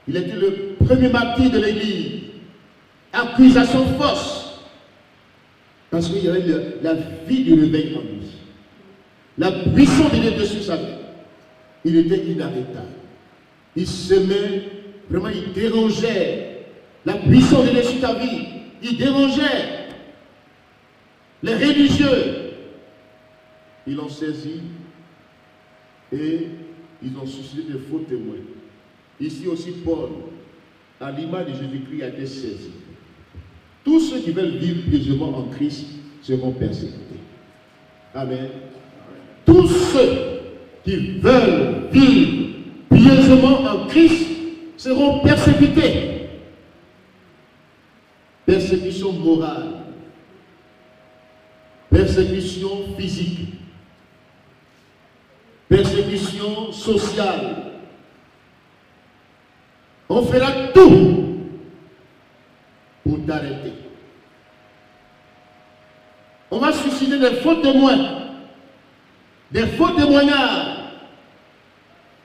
Il était le premier martyr de l'Église. Accusation fausse. Parce qu'il y avait la vie du réveil en lui. La puissance de Dieu était sur sa vie. Il était inarrêtable. Il semait, vraiment il dérangeait. La puissance de Dieu sur ta vie. Il dérangeait. Les religieux, ils l'ont saisi et ils ont suscité de faux témoins. Ici aussi, Paul, à l'image de Jésus-Christ, a été saisi. Tous ceux qui veulent vivre pieusement en Christ seront persécutés. Amen. Tous ceux qui veulent vivre pieusement en Christ seront persécutés. Persécution morale, persécution physique, persécution sociale. On fera tout pour t'arrêter. On va susciter des faux témoins, des faux témoignages,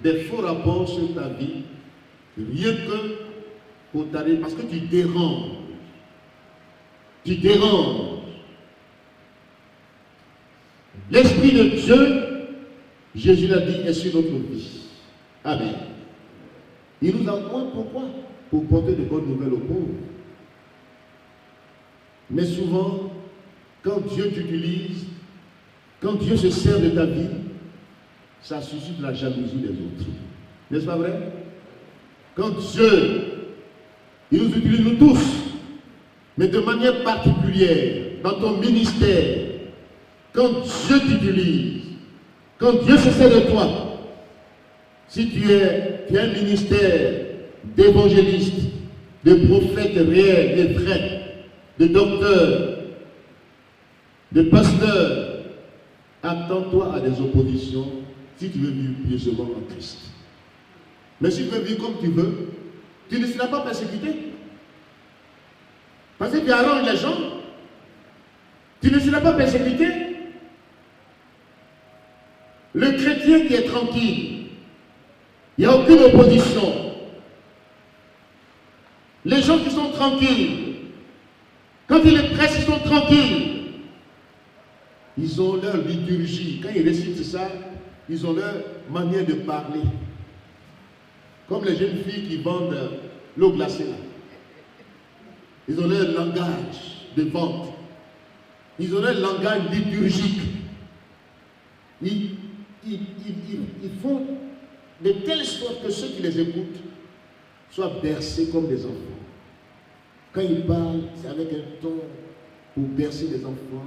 des faux rapports sur ta vie, rien que pour t'arrêter, parce que tu déranges. Tu déranges. L'Esprit de Dieu, Jésus l'a dit, est sur notre vie. Amen. Il nous envoie pourquoi? Pour porter de bonnes nouvelles aux pauvres. Mais souvent, quand Dieu t'utilise, quand Dieu se sert de ta vie, ça suscite la jalousie des autres. N'est-ce pas vrai? Quand Dieu, il nous utilise nous tous, mais de manière particulière, dans ton ministère, quand Dieu t'utilise, quand Dieu se sert de toi, si tu as un ministère d'évangéliste, de prophète réel et vrai, de docteur, de pasteur, attends-toi à des oppositions si tu veux vivre pieusement en Christ. Mais si tu veux vivre comme tu ne seras pas persécuté. Parce que tu arranges les gens, tu ne seras pas persécuté. Le chrétien qui est tranquille, il n'y a aucune opposition. Les gens qui sont tranquilles, quand ils les pressent, ils sont tranquilles. Ils ont leur liturgie. Quand ils récitent ça, ils ont leur manière de parler. Comme les jeunes filles qui vendent l'eau glacée là. Ils ont leur langage de vente. Ils ont leur langage liturgique. Ils font de telle sorte que ceux qui les écoutent soient bercés comme des enfants. Quand ils parlent, c'est avec un ton pour bercer les enfants,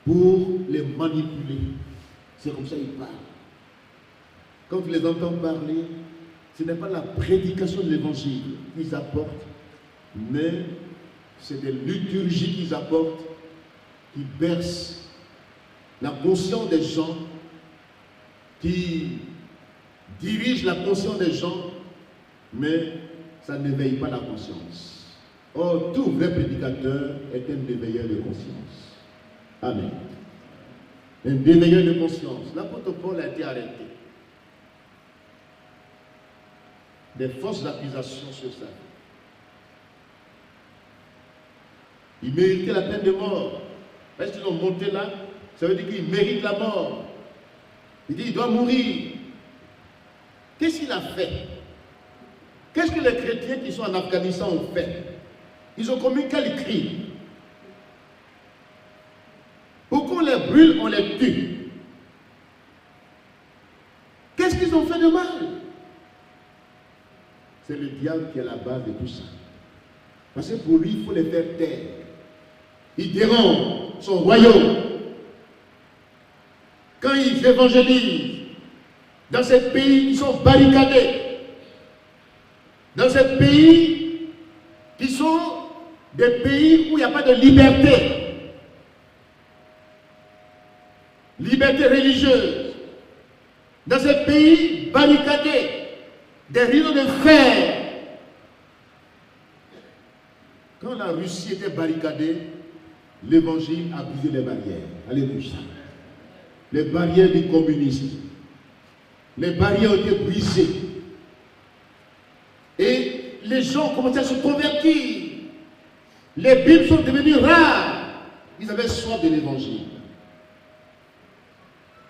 pour les manipuler. C'est comme ça qu'ils parlent. Quand tu les entends parler, ce n'est pas la prédication de l'évangile qu'ils apportent, mais c'est des liturgies qu'ils apportent, qui bercent la conscience des gens, qui dirigent la conscience des gens, mais ça n'éveille pas la conscience. Or, tout vrai prédicateur est un éveilleur de conscience. Amen. Un éveilleur de conscience. L'apôtre Paul a été arrêté. Des fausses accusations sur ça. Il méritait la peine de mort. Parce qu'ils ont monté là, ça veut dire qu'il mérite la mort. Il dit qu'il doit mourir. Qu'est-ce qu'il a fait? Qu'est-ce que les chrétiens qui sont en Afghanistan ont fait? Ils ont commis quel crime? Pour qu'on les brûle, on les tue. Qu'est-ce qu'ils ont fait de mal? C'est le diable qui est à la base de tout ça. Parce que pour lui, il faut les faire taire. Il dérange son royaume. Quand ils évangélisent dans ces pays qui sont barricadés, dans ces pays qui sont des pays où il n'y a pas de liberté, liberté religieuse, dans ces pays barricadés, des rideaux de fer. Quand la Russie était barricadée, l'évangile a brisé les barrières. Alléluia. Les barrières du communisme. Les barrières ont été brisées. Et les gens ont commencé à se convertir. Les Bibles sont devenues rares. Ils avaient soif de l'évangile.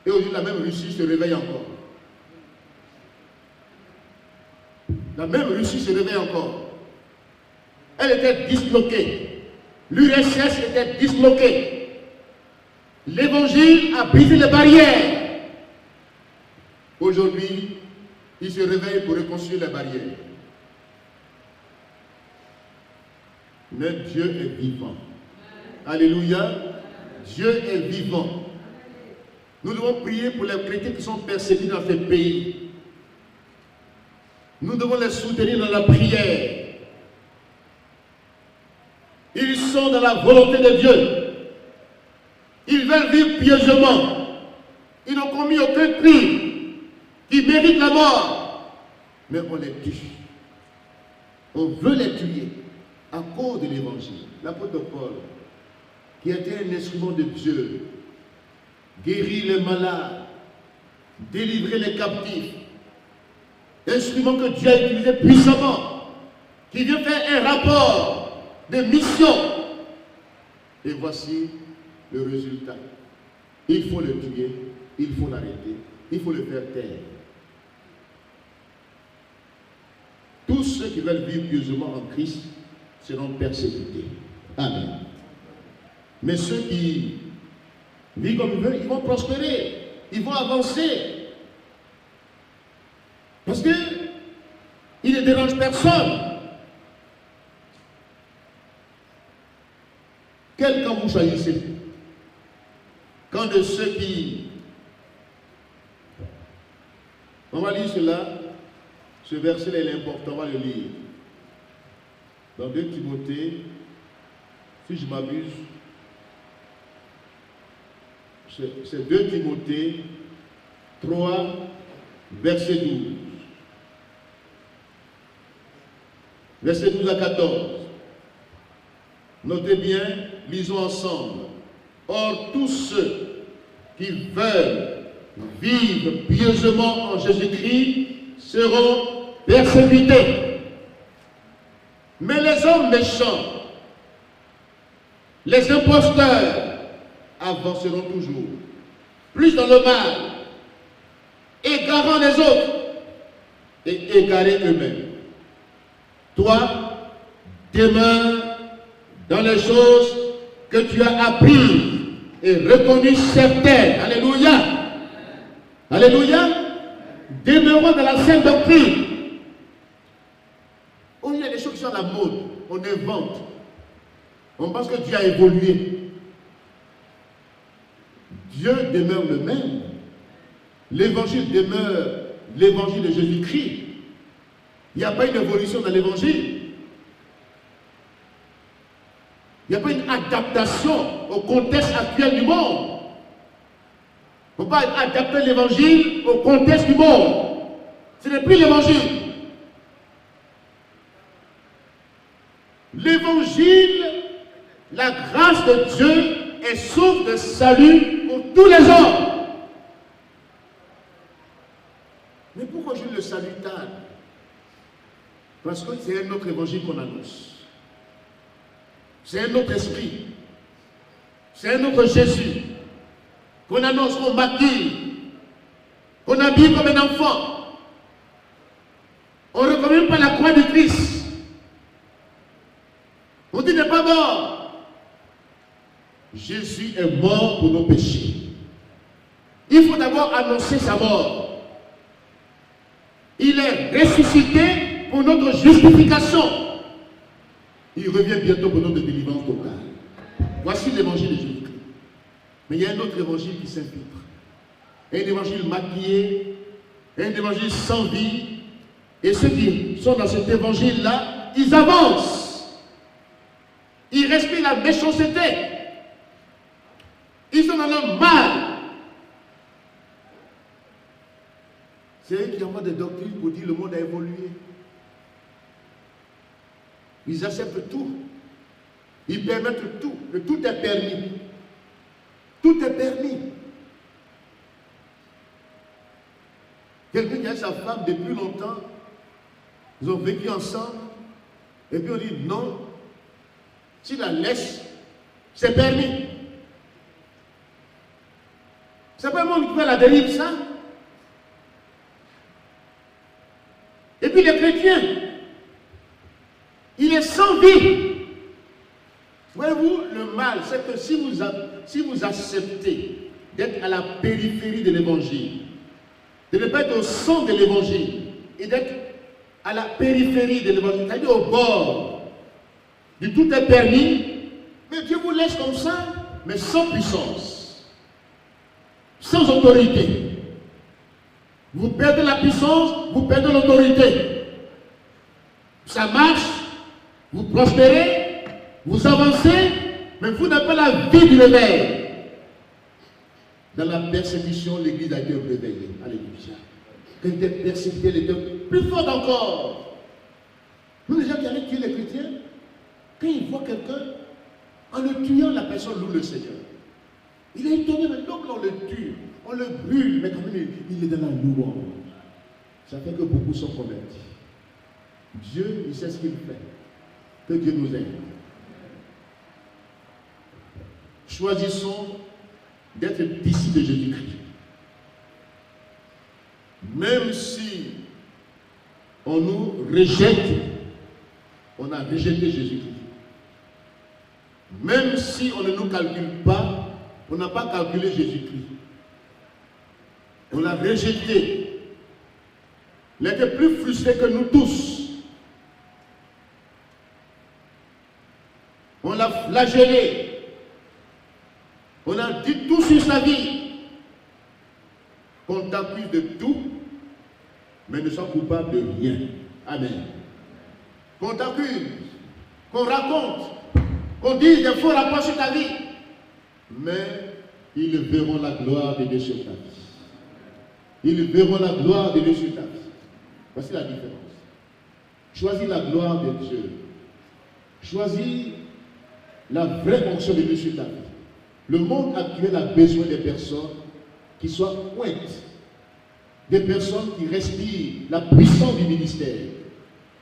Et aujourd'hui, la même Russie se réveille encore. La même Russie se réveille encore. Elle était disloquée. L'URSS était disloquée. L'évangile a brisé les barrières. Aujourd'hui, il se réveille pour reconstruire les barrières. Mais Dieu est vivant. Alléluia. Dieu est vivant. Nous devons prier pour les chrétiens qui sont persécutés dans ces pays. Nous devons les soutenir dans la prière. Ils sont dans la volonté de Dieu. Ils veulent vivre pieusement. Ils n'ont commis aucun crime qui mérite la mort. Mais on les tue. On veut les tuer à cause de l'évangile. L'apôtre Paul, qui était un instrument de Dieu, guérit les malades, délivrer les captifs, instrument que Dieu a utilisé puissamment, qui vient faire un rapport de mission. Et voici le résultat. Il faut le tuer, il faut l'arrêter, il faut le faire taire. Tous ceux qui veulent vivre pieusement en Christ seront persécutés. Amen. Mais ceux qui vivent comme ils veulent, ils vont prospérer, ils vont avancer. Parce que il ne dérange personne. Quel camp vous choisissez? Quand de ceux qui... On va lire cela. Ce verset-là, il est important, on va le lire. Dans 2 Timothée, si je m'abuse, c'est 2 Timothée 3, verset 12. Verset 12 à 14. Notez bien, lisons ensemble. Or, tous ceux qui veulent vivre pieusement en Jésus-Christ seront persécutés. Mais les hommes méchants, les imposteurs, avanceront toujours, plus dans le mal, égarant les autres et égarés eux-mêmes. Toi, demeure dans les choses que tu as apprises et reconnues certaines. Alléluia. Alléluia. Demeurons dans la sainte doctrine. Il y a des choses qui sont à la mode. On invente. On pense que Dieu a évolué. Dieu demeure le même. L'évangile demeure l'évangile de Jésus-Christ. Il n'y a pas une évolution dans l'évangile. Il n'y a pas une adaptation au contexte actuel du monde. Il ne faut pas adapter l'évangile au contexte du monde. Ce n'est plus l'évangile. L'évangile, la grâce de Dieu est source de salut pour tous les hommes. Mais pourquoi je le salue tard? Parce que c'est un autre évangile qu'on annonce. C'est un autre esprit. C'est un autre Jésus qu'on annonce, qu'on maquille, qu'on habille comme un enfant. On ne reconnaît pas la croix de Christ. On dit n'est pas mort. Jésus est mort pour nos péchés. Il faut d'abord annoncer sa mort. Il est ressuscité pour notre justification. Il revient bientôt pour notre délivrance totale. Voici l'évangile de Jésus-Christ. Mais il y a un autre évangile qui s'infiltre. Un évangile maquillé, un évangile sans vie. Et ceux qui sont dans cet évangile-là, ils avancent. Ils respirent la méchanceté. Ils sont dans le mal. C'est eux qui envoient des doctrines pour dire que le monde a évolué. Ils acceptent tout. Ils permettent tout. Que tout est permis. Tout est permis. Quelqu'un qui a sa femme depuis longtemps, ils ont vécu ensemble, et puis on dit non, s'il la laisse, c'est permis. un monde qui fait la dérive, ça. Et puis les chrétiens, il est sans vie. Voyez-vous, le mal, c'est que si vous acceptez d'être à la périphérie de l'évangile, de ne pas être au centre de l'évangile, et d'être à la périphérie de l'évangile, c'est-à-dire au bord du tout est permis, mais Dieu vous laisse comme ça, mais sans puissance, sans autorité. Vous perdez la puissance, vous perdez l'autorité. Ça marche, vous prospérez, vous avancez, mais vous n'avez pas la vie du réveil. Dans la persécution, l'Église a été réveillée. Alléluia. Quand elle était persécutée, elle était plus forte encore. Nous, les gens qui allaient tuer les chrétiens, quand ils voient quelqu'un, en le tuant, la personne loue le Seigneur. Il est étonné, mais donc on le tue, on le brûle, mais quand même, il est dans la louange. Ça fait que beaucoup sont convertis. Dieu, il sait ce qu'il fait. Que Dieu nous aide. Choisissons d'être disciples de Jésus-Christ. Même si on nous rejette, on a rejeté Jésus-Christ. Même si on ne nous calcule pas, on n'a pas calculé Jésus-Christ. On l'a rejeté. Il était plus frustré que nous tous. On l'a flagellé. On a dit tout sur sa vie. Qu'on t'accuse de tout, mais ne sois coupable de rien. Amen. Qu'on t'accuse, qu'on raconte, qu'on dise des faux rapports sur ta vie, mais ils verront la gloire de Dieu sur ta vie. Ils verront la gloire de Dieu sur ta vie. Voici la différence. Choisis la gloire de Dieu. Choisis la vraie fonction de Dieu sur ta vie. Le monde actuel a besoin des personnes qui soient pointes, des personnes qui respirent la puissance du ministère,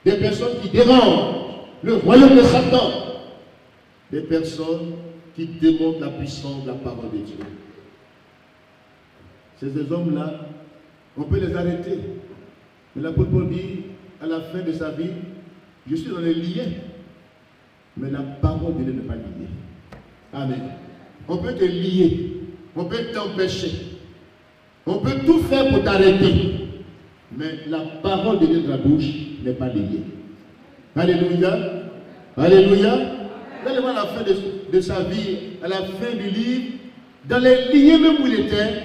des personnes qui dérangent le royaume de Satan, des personnes qui démontrent la puissance de la parole de Dieu. Ces hommes-là, on peut les arrêter. Mais l'apôtre Paul dit, à la fin de sa vie, je suis dans les liens, mais la parole de Dieu n'est pas liée. Amen. On peut te lier, on peut t'empêcher, on peut tout faire pour t'arrêter, mais la parole de Dieu de la bouche n'est pas liée. Alléluia. Alléluia. Vous allez voir la fin de sa vie, à la fin du livre, dans les liens même où il était,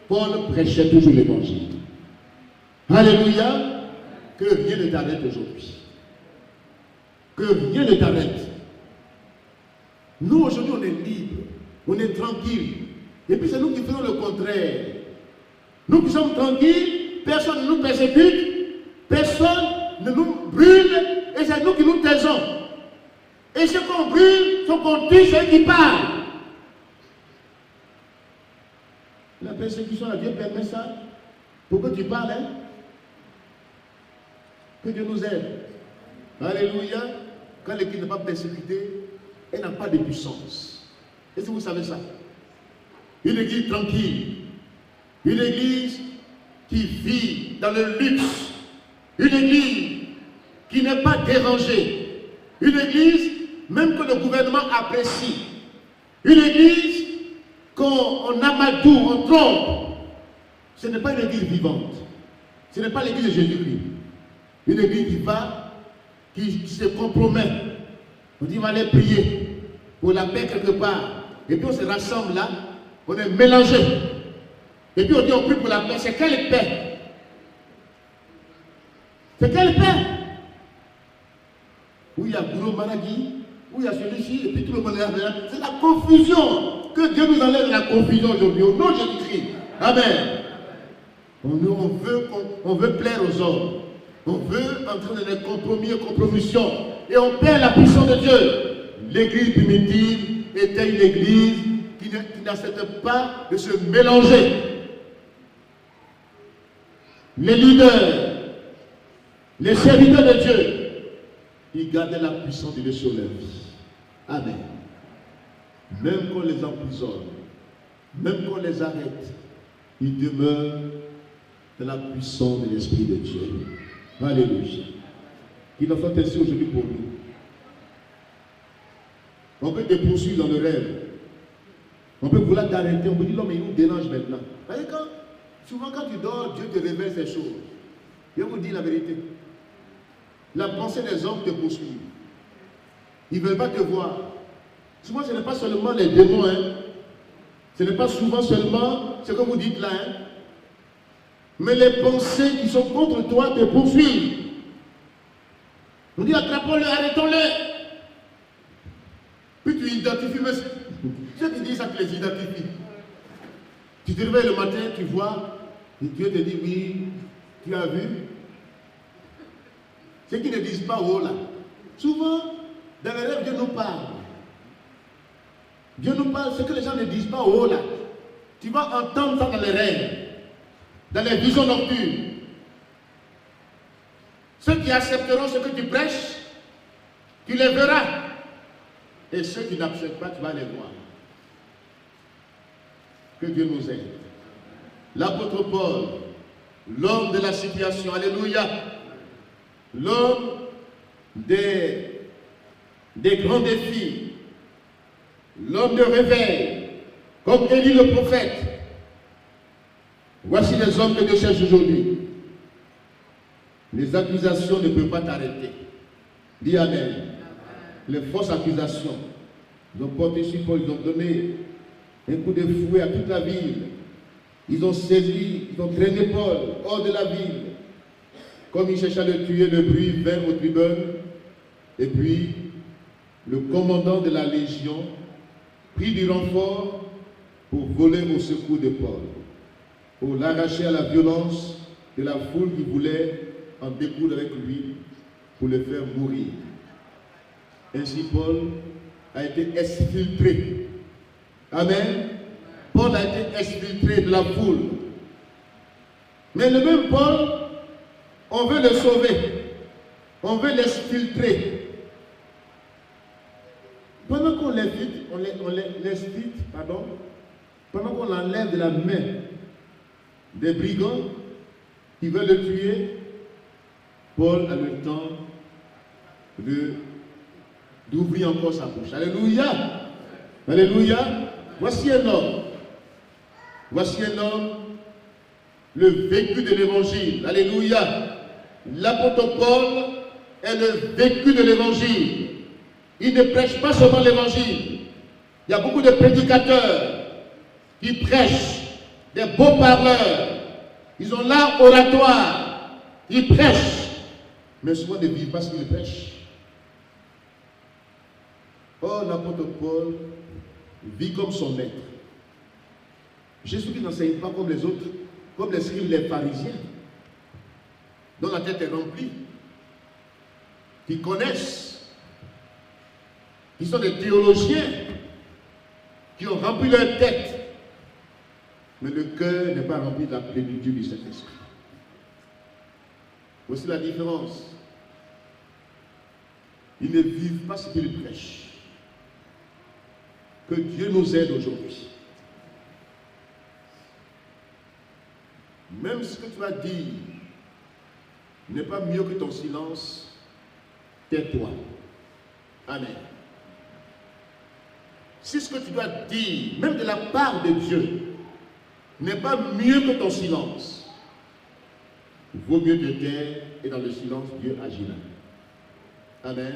Paul prêchait toujours l'évangile. Alléluia. Que rien ne t'arrête aujourd'hui. Que rien ne t'arrête. Nous aujourd'hui on est libres, on est tranquille. Et puis c'est nous qui faisons le contraire. Nous qui sommes tranquilles, personne ne nous persécute, personne ne nous brûle, et c'est nous qui nous taisons. Et ceux qu'on brûle, ceux qu'on tue, c'est eux qui parlent. La persécution, Dieu permet ça pour que tu parles. Hein? Que Dieu nous aide. Alléluia. Quand l'église n'est pas persécutée, elle n'a pas de puissance. Est-ce que vous savez ça? Une église tranquille, une église qui vit dans le luxe, une église qui n'est pas dérangée, une église même que le gouvernement apprécie, une église qu'on amadoue, on trompe. Ce n'est pas une église vivante, ce n'est pas l'église de Jésus-Christ. Une église qui se compromet. On dit on va aller prier pour la paix quelque part. Et puis on se rassemble là, on est mélangé. Et puis on dit on prie pour la paix. C'est quelle paix? C'est quelle paix? Où il y a Gouro Maragui, où il y a celui-ci, et puis tout le monde est là. C'est la confusion. Que Dieu nous enlève de la confusion aujourd'hui, au nom de Jésus-Christ. Amen. On veut plaire aux hommes. On veut entrer dans des compromis et compromissions. Et on perd la puissance de Dieu. L'église primitive était une église qui n'accepte pas de se mélanger. Les leaders, les serviteurs de Dieu, ils gardaient la puissance de Dieu sur leur vie. Amen. Même qu'on les emprisonne, même qu'on les arrête, il demeure dans la puissance de l'Esprit de Dieu. Alléluia. Il en fait ainsi aujourd'hui pour nous. On peut te poursuivre dans le rêve. On peut vouloir t'arrêter. On peut dire, non, mais il nous dérange maintenant. Parce que souvent, quand tu dors, Dieu te révèle ces choses. Je vais vous dire la vérité. La pensée des hommes te poursuit. Ils ne veulent pas te voir. Souvent, ce n'est pas seulement les démons. Hein. Ce n'est pas souvent seulement ce que vous dites là. Hein. Mais les pensées qui sont contre toi te poursuivent. On dit, attrapons-le, arrêtons-le. Puis tu identifies, mais ceux qui disent ça, tu les identifies. Tu te réveilles le matin, tu vois, et Dieu te dit, oui, tu as vu. Ceux qui ne disent pas haut là. Souvent, dans les rêves, Dieu nous parle. Dieu nous parle, ce que les gens ne disent pas haut là. Tu vas entendre ça dans les rêves, dans les visions nocturnes. Ceux qui accepteront ce que tu prêches, tu les verras. Et ceux qui n'acceptent pas, tu vas les voir. Que Dieu nous aide. L'apôtre Paul, l'homme de la situation, alléluia, l'homme des grands défis, l'homme de réveil, comme Élie le prophète. Voici les hommes que Dieu cherche aujourd'hui. Les accusations ne peuvent pas t'arrêter. Dis Amen. Les fausses accusations. Ils ont porté sur Paul, ils ont donné un coup de fouet à toute la ville. Ils ont saisi, ils ont traîné Paul hors de la ville. Comme ils cherchaient à le tuer, le bruit vint au tribune. Et puis, le commandant de la légion prit du renfort pour voler au secours de Paul, pour l'arracher à la violence de la foule qui voulait en découdre avec lui pour le faire mourir. Ainsi, Paul a été exfiltré. Amen. Paul a été exfiltré de la foule. Mais le même Paul, on veut le sauver. On veut l'exfiltrer. Pendant qu'on l'exfiltre, pendant qu'on l'enlève de la main des brigands qui veulent le tuer, Paul a le temps d'ouvrir encore sa bouche. Alléluia. Alléluia. Voici un homme. Voici un homme, le vécu de l'évangile. Alléluia. L'apôtre Paul est le vécu de l'évangile. Il ne prêche pas seulement l'évangile. Il y a beaucoup de prédicateurs qui prêchent, des beaux parleurs. Ils ont l'art oratoire. Ils prêchent. Mais souvent ne vivent pas ce qu'ils prêchent. Or, l'apôtre Paul vit comme son maître. Jésus qui n'enseigne pas comme les autres, comme les scribes, les pharisiens, dont la tête est remplie, qui connaissent, qui sont des théologiens, qui ont rempli leur tête, mais le cœur n'est pas rempli de la plénitude du Saint-Esprit. Voici la différence. Ils ne vivent pas ce qu'ils prêchent. Que Dieu nous aide aujourd'hui. Même ce que tu vas dire n'est pas mieux que ton silence, tais-toi. Amen. Si ce que tu dois dire, même de la part de Dieu, n'est pas mieux que ton silence, il vaut mieux te taire et dans le silence, Dieu agira. Amen.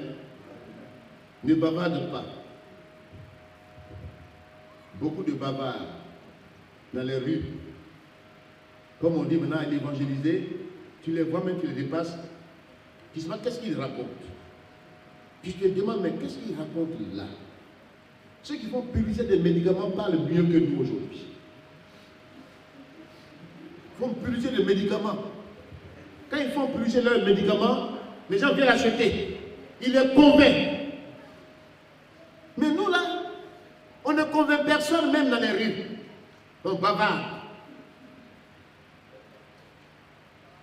Ne bavarde pas. Beaucoup de bavards dans les rues. Comme on dit maintenant, à l'évangéliser, tu les vois même, tu les dépasses. Tu te demandes qu'est-ce qu'ils racontent. Puis tu te demandes, mais qu'est-ce qu'ils racontent là? Ceux qui font publier des médicaments parlent mieux que nous aujourd'hui. Ils font publier des médicaments. Quand ils font publier leurs médicaments, les gens viennent acheter. Ils les convainquent. Mais nous là, on ne convainc personne même dans les rues. On bavarde.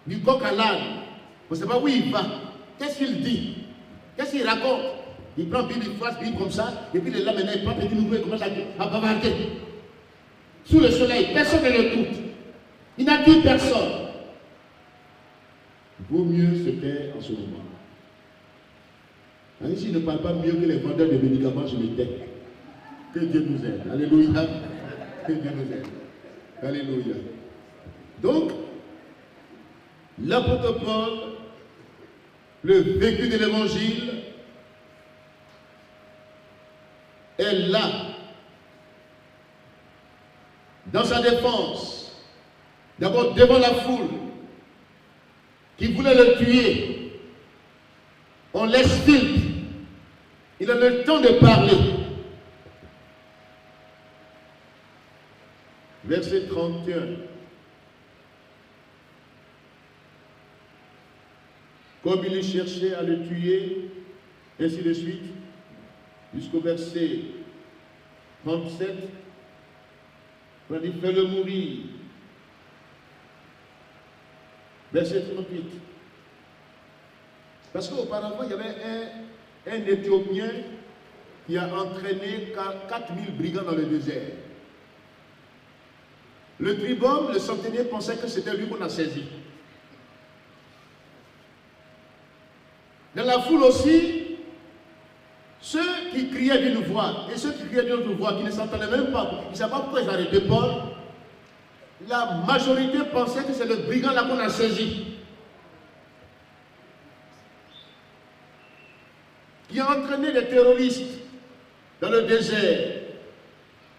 Du coq à l'âne. On ne sait pas où il va. Qu'est-ce qu'il dit? Qu'est-ce qu'il raconte? Il prend Bible, il fasse Bible comme ça, et puis là maintenant il prend petit nouveau et commence à bavarder. Sous le soleil, personne ne le doute. Il n'a dit personne. Il vaut mieux se taire en ce moment. S'il ne parle pas mieux que les vendeurs de médicaments, je me tais. Que Dieu nous aide. Alléluia. Que Dieu nous aide. Alléluia. Donc, l'apôtre Paul, le vécu de l'évangile, est là, dans sa défense, d'abord devant la foule, qui voulait le tuer. On laisse Philippe. Il a le temps de parler. Verset 31. Comme il cherchait à le tuer, ainsi de suite, jusqu'au verset 37, on a dit fais-le mourir. Verset 38. Parce qu'auparavant, il y avait un Éthiopien qui a entraîné 4000 brigands dans le désert. Le tribun, le centenier, pensait que c'était lui qu'on a saisi. Dans la foule aussi, ceux qui criaient d'une voix et ceux qui criaient d'une autre voix, qui ne s'entendaient même pas, ils ne savaient pas pourquoi ils arrêtaient Paul, la majorité pensait que c'est le brigand là qu'on a saisi. Qui a entraîné des terroristes dans le désert,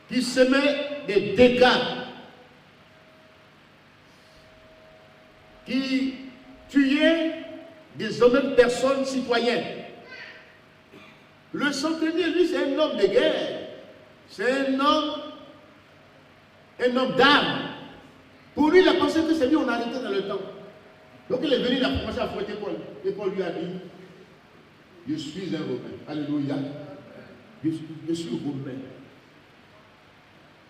qui semaient des dégâts, qui tuaient des honnêtes personnes citoyennes. Le centenier, lui, c'est un homme de guerre. C'est un homme d'armes. Pour lui, il a pensé que c'est lui qu'on a arrêté dans le temps. Donc il est venu, il a commencé à fouetter Paul. Et Paul lui a dit, je suis un Romain. Alléluia. Je suis Romain.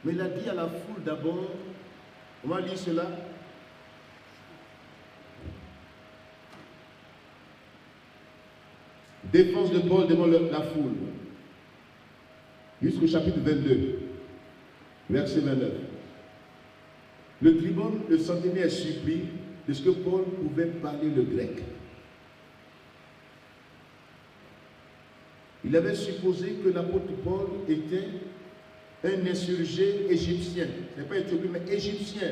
Mais il a dit à la foule d'abord, on va lire cela. Défense de Paul devant la foule. Jusqu'au chapitre 22, verset 29. Le tribun, le centenier est surpris de ce que Paul pouvait parler le grec. Il avait supposé que l'apôtre Paul était un insurgé égyptien. Ce n'est pas éthiopien, mais égyptien.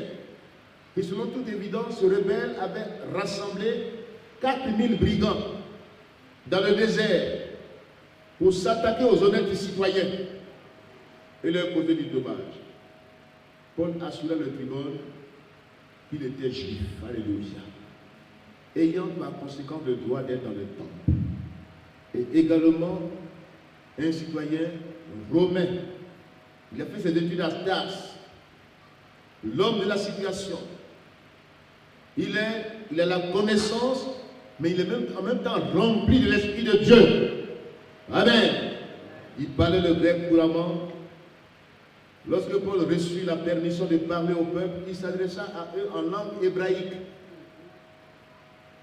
Et selon toute évidence, ce rebelle avait rassemblé 4000 brigands dans le désert pour s'attaquer aux honnêtes citoyens et leur causer du dommage. Paul assura le tribun qu'il était juif. Alléluia. Ayant par conséquent le droit d'être dans le temple. Et également un citoyen romain. Il a fait ses études à Tars. L'homme de la situation. Il a la connaissance, mais il est même, en même temps rempli de l'Esprit de Dieu. Amen. Il parlait le grec couramment. Lorsque Paul reçut la permission de parler au peuple, il s'adressa à eux en langue hébraïque.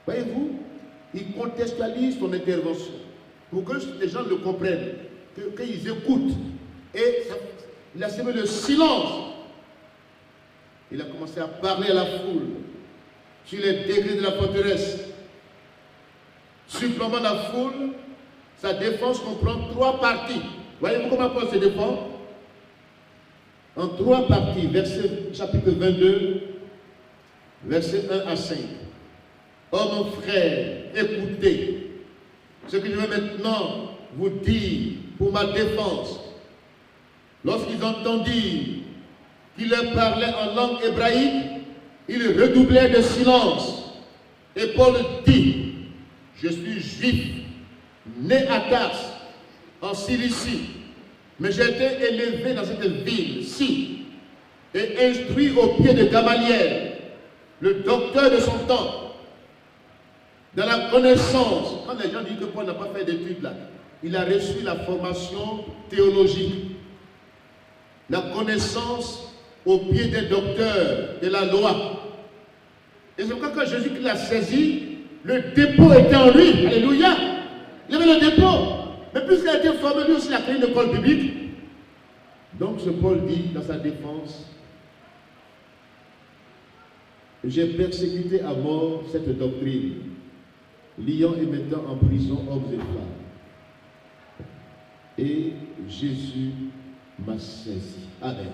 Voyez-vous, il contextualise son intervention pour que les gens le comprennent, qu'ils écoutent. Et il a semé le silence. Il a commencé à parler à la foule sur les degrés de la forteresse. Supplément la foule, sa défense comprend 3 parties. Voyez-vous comment Paul se défend? En 3 parties, chapitre 22, versets 1 à 5. Oh mon frère, écoutez ce que je vais maintenant vous dire pour ma défense. Lorsqu'ils entendirent qu'il leur parlait en langue hébraïque, ils redoublèrent de silence. Et Paul dit, je suis juif, né à Tars, en Cilicie, mais j'ai été élevé dans cette ville-ci et instruit au pied de Gamaliel, le docteur de son temps, dans la connaissance. Quand les gens disent que Paul n'a pas fait d'études là, il a reçu la formation théologique, la connaissance au pied des docteurs de la loi. Et c'est pourquoi quand Jésus l'a saisi, le dépôt était en lui. Alléluia. Il avait le dépôt. Mais puisqu'il a été formé, lui aussi, il a créé une école biblique. Donc ce Paul dit dans sa défense, j'ai persécuté à mort cette doctrine, liant et mettant en prison hommes et femmes. Et Jésus m'a saisi. Amen.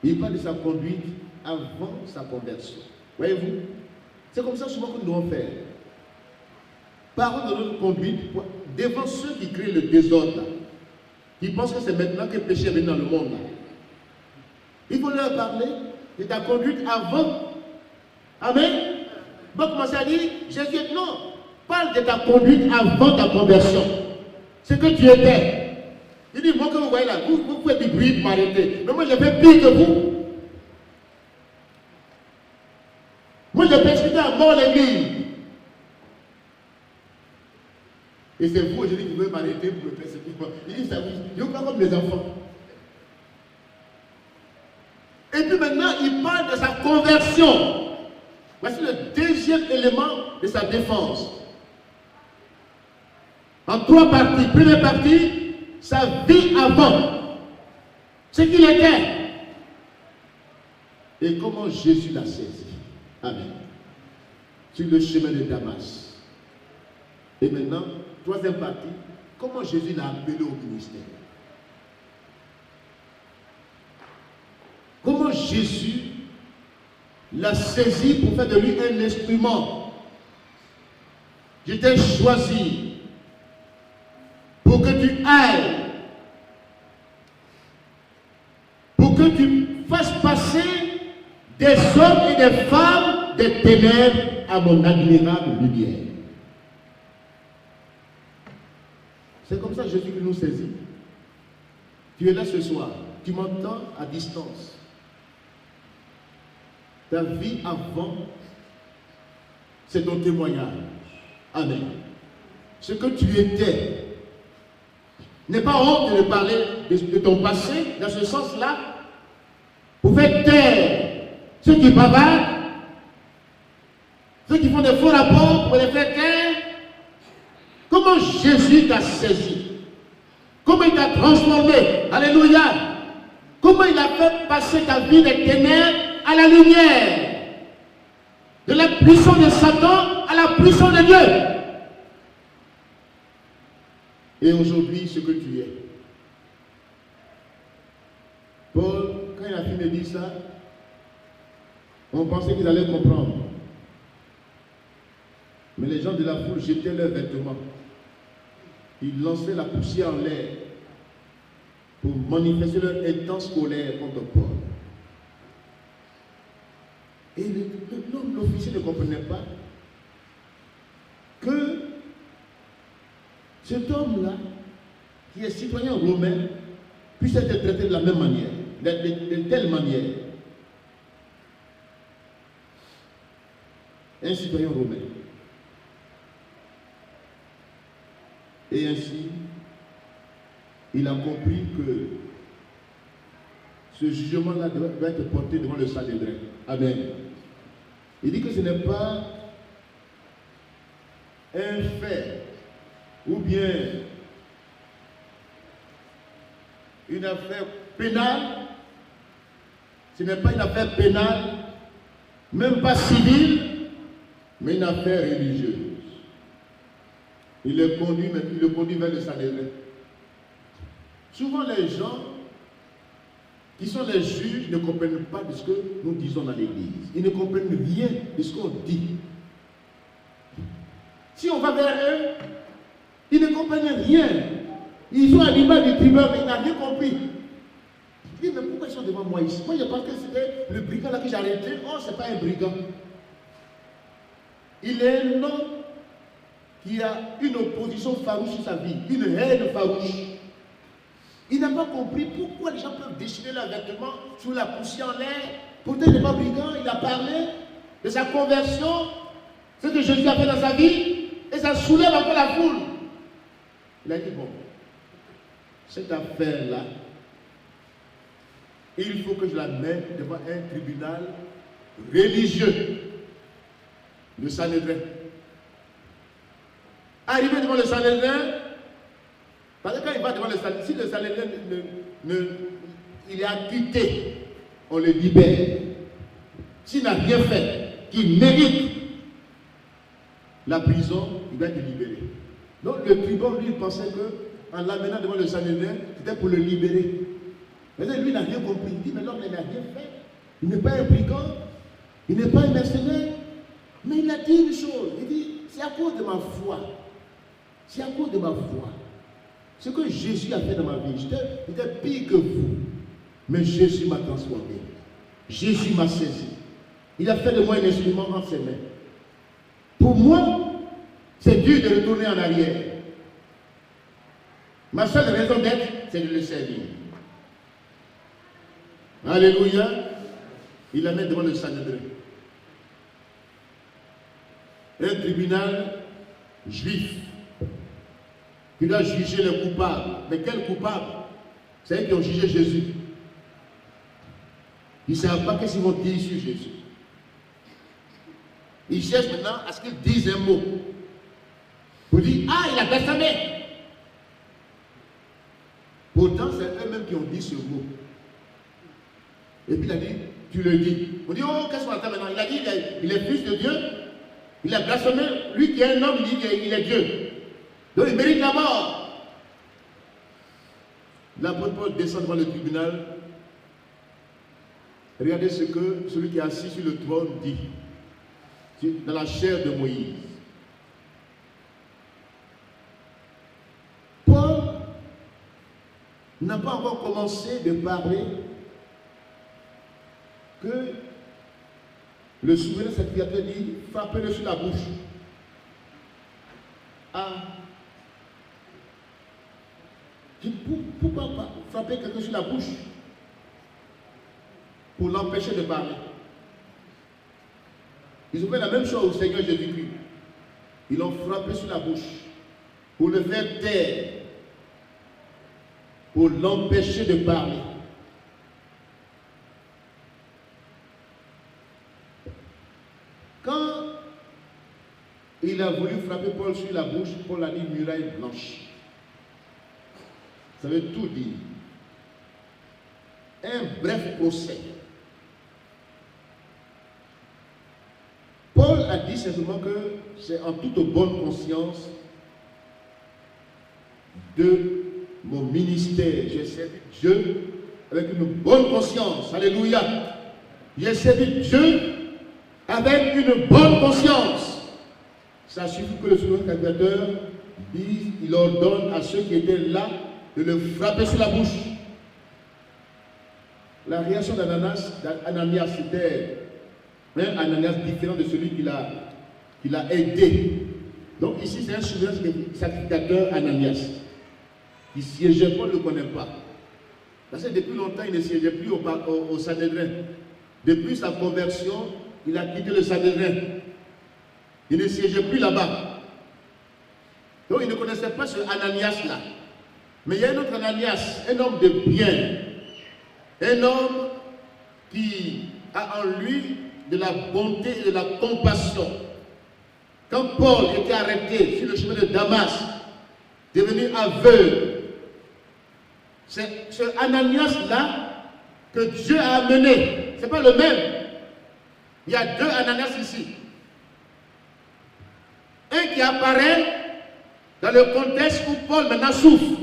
Il parle de sa conduite avant sa conversion. Voyez-vous, c'est comme ça souvent que nous devons faire. Parlons de notre conduite devant ceux qui créent le désordre, qui pensent que c'est maintenant que le péché est venu dans le monde. Il faut leur parler de ta conduite avant. Amen. Vous commencer à dire, Jésus, non, parle de ta conduite avant ta conversion. C'est que tu étais. Il dit, moi que vous voyez là, vous faites du bruit pour m'arrêter. Mais moi j'ai fait pire que vous. Moi j'ai persécuté à mort l'église. Et c'est vous aujourd'hui qui voulez m'arrêter pour me persécuter. Il dit, ça vous, je vous parle comme les enfants. Et puis maintenant, il parle de sa conversion. Voici le deuxième élément de sa défense. En trois parties. Première partie, sa vie avant. Ce qu'il était. Et comment Jésus l'a saisi. Amen. Sur le chemin de Damas. Et maintenant, troisième partie, comment Jésus l'a appelé au ministère. Comment Jésus l'a saisi pour faire de lui un instrument. Je t'ai choisi pour que tu ailles, pour que tu fasses passer des hommes et des femmes des ténèbres à mon admirable lumière. C'est comme ça Jésus qui nous saisit. Tu es là ce soir, tu m'entends à distance. Ta vie avant, c'est ton témoignage. Amen. Ce que tu étais. N'aie pas honte de parler de ton passé, dans ce sens-là, pour faire taire ceux qui bavardent, ceux qui font des faux rapports pour les faire taire. Comment Jésus t'a saisi? Comment il t'a transformé? Alléluia! Comment il a fait passer ta vie des ténèbres à la lumière? De la puissance de Satan à la puissance de Dieu. Et aujourd'hui, ce que tu es. Paul, quand il a fini de dire ça, on pensait qu'ils allaient comprendre. Mais les gens de la foule jetaient leurs vêtements. Ils lançaient la poussière en l'air pour manifester leur intense colère contre Paul. Et l'officier ne comprenait pas que cet homme-là, qui est citoyen romain, puisse être traité de la même manière, de telle manière. Un citoyen romain. Et ainsi, il a compris que ce jugement-là doit être porté devant le Sanhédrin. Amen. Il dit que ce n'est pas un fait ou bien une affaire pénale, ce n'est pas une affaire pénale, même pas civile, mais une affaire religieuse. Il le conduit vers le Sanhédrin. Souvent les gens qui sont les juges ne comprennent pas de ce que nous disons dans l'église. Ils ne comprennent rien de ce qu'on dit. Si on va vers eux, ils ne comprennent rien. Ils sont à l'image du tribunal, mais ils n'ont rien compris. Il dit, mais pourquoi ils sont devant moi ici? Moi, je pense que c'était le brigand là que j'ai arrêté. Oh, ce n'est pas un brigand. Il est un homme qui a une opposition farouche sur sa vie, une haine farouche. Il n'a pas compris pourquoi les gens peuvent déchirer leurs vêtements sous la poussière en l'air. Pourtant, il n'est pas brigand, il a parlé de sa conversion, ce que Jésus a fait dans sa vie, et ça soulève encore la foule. Il a dit, bon, cette affaire-là, il faut que je la mette devant un tribunal religieux, le Sanhédrin. Arrivé devant le Sanhédrin, parce que quand il va devant le Sanhédrin, si le Sanhédrin il est acquitté, on le libère. s'il n'a rien fait, qui mérite la prison, il va être libéré. Donc le tribun, lui, il pensait qu'en l'amenant devant le Sanhédrin, c'était pour le libérer. Mais lui, il n'a rien compris. Il dit, mais l'homme, il n'a rien fait. Il n'est pas un brigand, il n'est pas un mercenaire. Mais il a dit une chose, il dit, c'est à cause de ma foi. C'est à cause de ma foi. Ce que Jésus a fait dans ma vie, j'étais pire que vous. Mais Jésus m'a transformé. Jésus m'a saisi. Il a fait de moi un instrument entre ses mains. Pour moi, c'est dur de retourner en arrière. Ma seule raison d'être, c'est de le servir. Alléluia. Il la met devant le Sanhédrin. Un tribunal juif qui doit juger les coupables. Mais quel coupable? C'est eux qui ont jugé Jésus. Ils ne savent pas qu'est-ce qu'ils vont dire sur Jésus. Ils cherchent maintenant à ce qu'ils disent un mot. Pour dire, ah, il a blasphémé. Pourtant, c'est eux-mêmes qui ont dit ce mot. Et puis il a dit, tu le dis. On dit, oh, qu'est-ce qu'on attend maintenant? Il a dit, il est fils de Dieu. Il a blasphémé. Lui qui est un homme, il dit qu'il est Dieu. Donc il mérite la mort. L'apôtre Paul descend devant le tribunal. Regardez ce que celui qui est assis sur le trône dit. Dans la chair de Moïse. Paul n'a pas encore commencé de parler que le souverain sacrificateur dit, frappez-le sur la bouche. Ah. Pourquoi pas frapper quelqu'un sur la bouche? Pour l'empêcher de parler. Ils ont fait la même chose au Seigneur Jésus-Christ. Ils l'ont frappé sur la bouche pour le faire taire, pour l'empêcher de parler. Quand il a voulu frapper Paul sur la bouche, Paul a dit muraille blanche. Ça veut tout dire. Un bref procès. Paul a dit simplement que c'est en toute bonne conscience de mon ministère. J'ai servi Dieu avec une bonne conscience. Alléluia. J'ai servi Dieu avec une bonne conscience. Ça suffit que le souverain sacrificateur dise, il ordonne à ceux qui étaient là de le frapper sur la bouche. La réaction d'Ananias, c'était un Ananias différent de celui qui l'a aidé. Donc ici, c'est un souverain sacrificateur Ananias, qui siégeait, Paul ne le connaît pas. Parce que depuis longtemps, il ne siégeait plus au Sanhédrin. Depuis sa conversion, il a quitté le Sanhédrin. Il ne siégeait plus là-bas. Donc il ne connaissait pas ce Ananias-là. Mais il y a un autre Ananias, un homme de bien. Un homme qui a en lui de la bonté et de la compassion. Quand Paul était arrêté sur le chemin de Damas, devenu aveugle, c'est ce Ananias-là que Dieu a amené. Ce n'est pas le même. Il y a deux Ananias ici. Un qui apparaît dans le contexte où Paul maintenant souffre.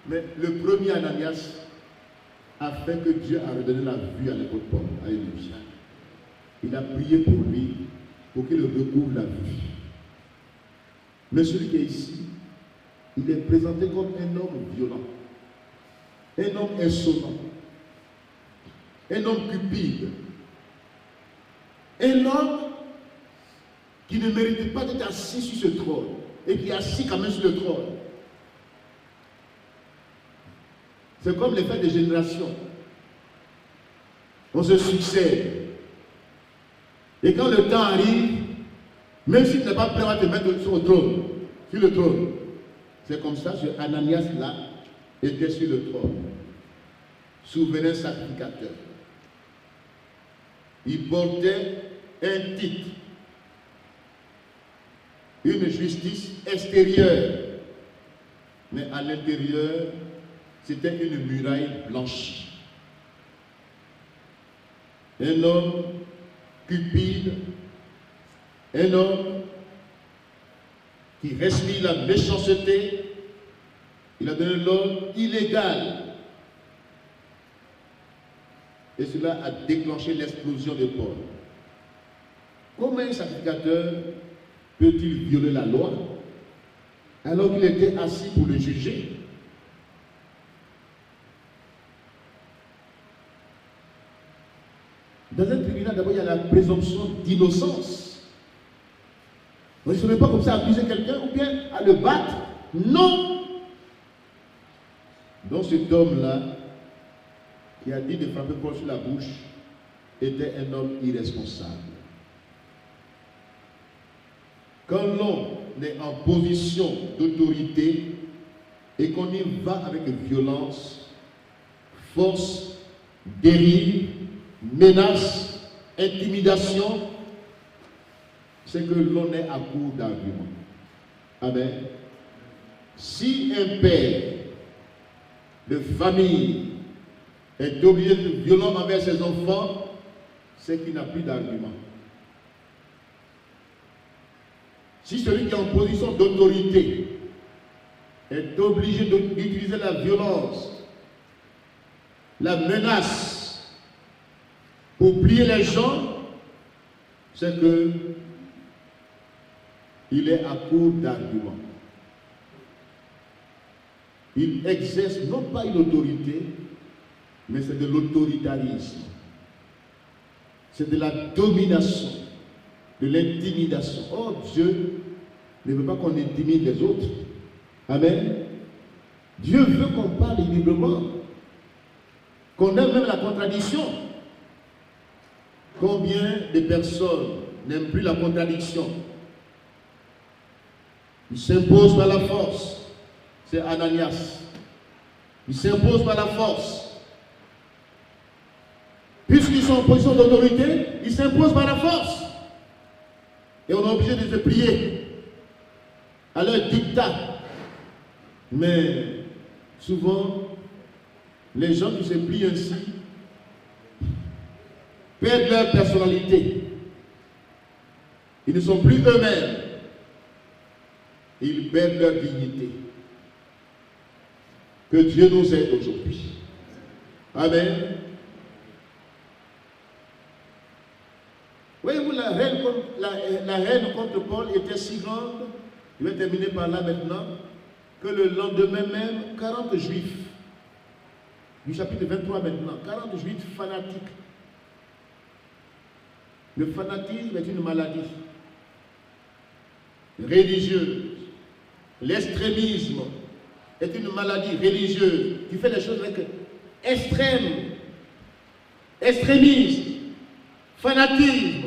Mais le premier Ananias a fait que Dieu a redonné la vue à l'apôtre Paul. Alléluia. Il a prié pour lui, pour qu'il recouvre la vue. Mais celui qui est ici, il est présenté comme un homme violent, un homme insolent, un homme cupide, un homme qui ne mérite pas d'être assis sur ce trône et qui est assis quand même sur le trône. C'est comme les faits de génération. On se succède. Et quand le temps arrive, même si tu n'es pas prêt à te mettre sur le trône, c'est comme ça que Ananias là était sur le trône. Souverain sacrificateur. Il portait un titre, une justice extérieure, mais à l'intérieur, c'était une muraille blanche. un homme cupide, un homme qui respire la méchanceté. Il a donné l'homme illégal. Et cela a déclenché l'explosion de Paul. Comment un sacrificateur peut-il violer la loi alors qu'il était assis pour le juger? Dans un tribunal, d'abord, il y a la présomption d'innocence. On ne se met pas comme ça à accuser quelqu'un ou bien à le battre. Non! Donc cet homme-là, qui a dit de frapper Paul sur la bouche, était un homme irresponsable. Quand l'on est en position d'autorité et qu'on y va avec violence, force, dérive, menace, intimidation, c'est que l'on est à court d'arguments. Amen. Si un père de famille est obligé de violent envers ses enfants, c'est qu'il n'a plus d'arguments. Si celui qui est en position d'autorité est obligé d'utiliser la violence, la menace pour plier les gens, c'est que il est à court d'arguments. Il exerce non pas une autorité, mais c'est de l'autoritarisme. C'est de la domination, de l'intimidation. Oh, Dieu ne veut pas qu'on intimide les autres. Amen. Dieu veut qu'on parle librement, qu'on aime même la contradiction. Combien de personnes n'aiment plus la contradiction? Ils s'imposent par la force. C'est Ananias. Ils s'imposent par la force. Puisqu'ils sont en position d'autorité, ils s'imposent par la force. Et on est obligé de se plier à leur dictat. Mais souvent, les gens qui se plient ainsi perdent leur personnalité. Ils ne sont plus eux-mêmes. Ils perdent leur dignité. Que Dieu nous aide aujourd'hui. Amen. Voyez-vous, la haine contre Paul était si grande, je vais terminer par là maintenant, que le lendemain même, 40 juifs, du chapitre 23 maintenant, 40 juifs fanatiques. Le fanatisme est une maladie religieuse. L'extrémisme est une maladie religieuse qui fait les choses avec extrême, extrémisme, fanatisme.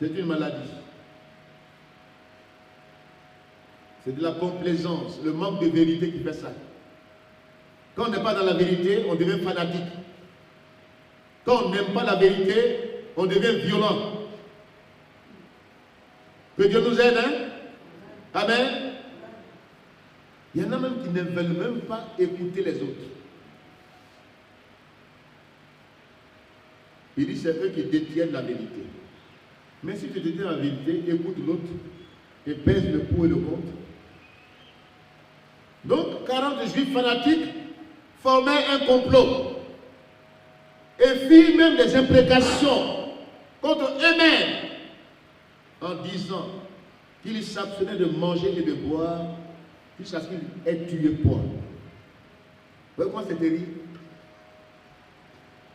C'est une maladie. C'est de la complaisance, le manque de vérité qui fait ça. Quand on n'est pas dans la vérité, on devient fanatique. Quand on n'aime pas la vérité, on devient violent. Que Dieu nous aide, hein? Amen. Il y en a même qui ne veulent même pas écouter les autres. Il dit c'est eux qui détiennent la vérité. Mais si tu détiens la vérité, écoute l'autre et pèse le pour et le contre. Donc 40 juifs fanatiques formaient un complot et firent même des imprécations contre eux-mêmes en disant qu'ils s'abstenaient de manger et de boire jusqu'à ce qu'ils aient tué Paul. Vous voyez comment c'est terrible?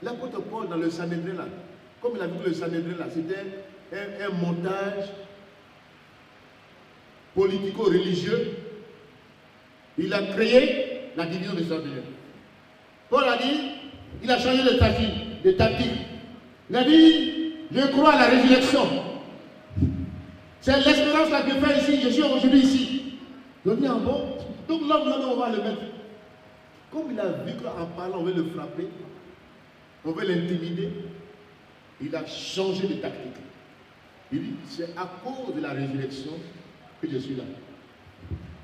L'apôtre Paul dans le Sanhédrin là, comme il a vu que le Sanhédrin là, c'était un montage politico-religieux, il a créé la division du Sanhédrin. Paul a dit, il a changé de tactique. Il a dit, je crois à la résurrection. C'est l'espérance là que je fais ici, je suis aujourd'hui ici. Il a dit, ah bon? Donc l'homme là, on va le mettre. Comme il a vu qu'en parlant, on veut le frapper, on veut l'intimider, il a changé de tactique. Il dit, c'est à cause de la résurrection que je suis là.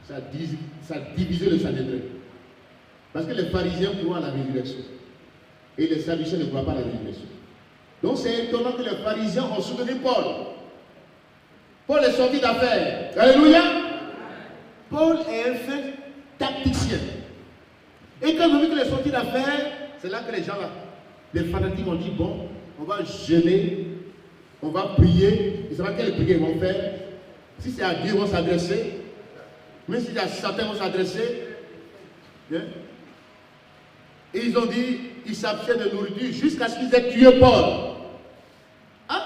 Ça a divisé le Sanhédrin. Parce que les pharisiens croient à la résurrection. Et les Sadducéens ne croient pas à la résurrection. Donc c'est étonnant que les pharisiens ont soutenu Paul. Paul est sorti d'affaire. Alléluia. Paul est un fin tacticien. Et quand on a vu qu'il est sorti d'affaire, c'est là que les gens, là, les fanatiques ont dit, bon, on va jeûner, on va prier. Ils ne savent pas quelle prière ils vont faire. Si c'est à Dieu, ils vont s'adresser. Mais si c'est à Satan, ils vont s'adresser. Bien. Et ils ont dit, ils s'abstiennent de nourriture jusqu'à ce qu'ils aient tué Paul. Ah!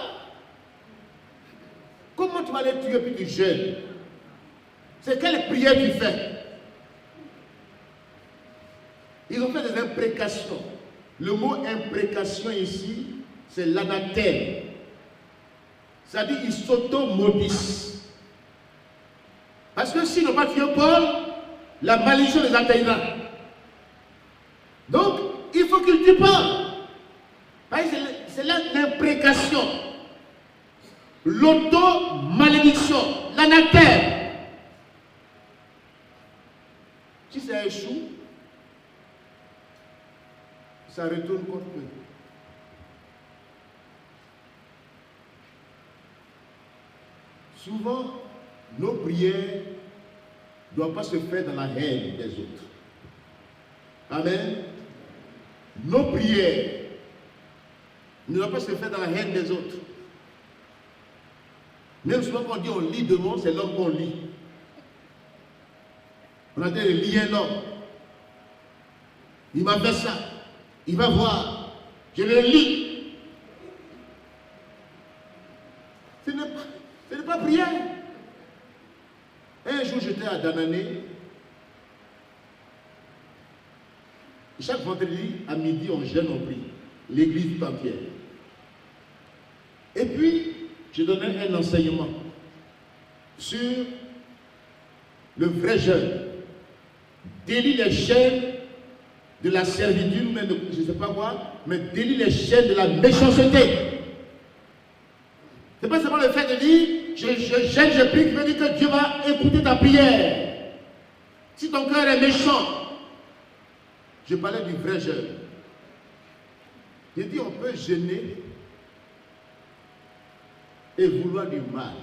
Comment tu vas les tuer puis tu jeûnes? C'est quelle prière tu fais? Ils ont fait des imprécations. Le mot imprécation ici, c'est l'anathème. C'est-à-dire qu'ils s'auto-maudissent. Parce que s'ils n'ont pas tué Paul, la malédiction les atteindra. Donc, il faut qu'ils tuent Paul. C'est là l'imprécation. L'auto-malédiction. L'anathème. Si ça échoue, ça retourne contre eux. Souvent, nos prières ne doivent pas se faire dans la haine des autres. Amen. Nos prières ne doivent pas se faire dans la haine des autres. Même souvent quand on dit on lit de mots, c'est l'homme qu'on lit. On a dit de lire un homme. Il m'a fait ça. Il va voir. Je le lis. Ce n'est pas prière. Un jour, j'étais à Danané. Chaque vendredi, à midi, on jeûne, on prie. L'église tout entière. Et puis, je donnais un enseignement sur le vrai jeûne. Délie les chaînes de la servitude, même de, je ne sais pas quoi, mais délie les chaînes de la méchanceté. C'est pas seulement le fait de dire, je gêne, je prie, qui veut dire que Dieu va écouter ta prière. Si ton cœur est méchant, je parlais du vrai jeûne. J'ai dit, on peut jeûner et vouloir du mal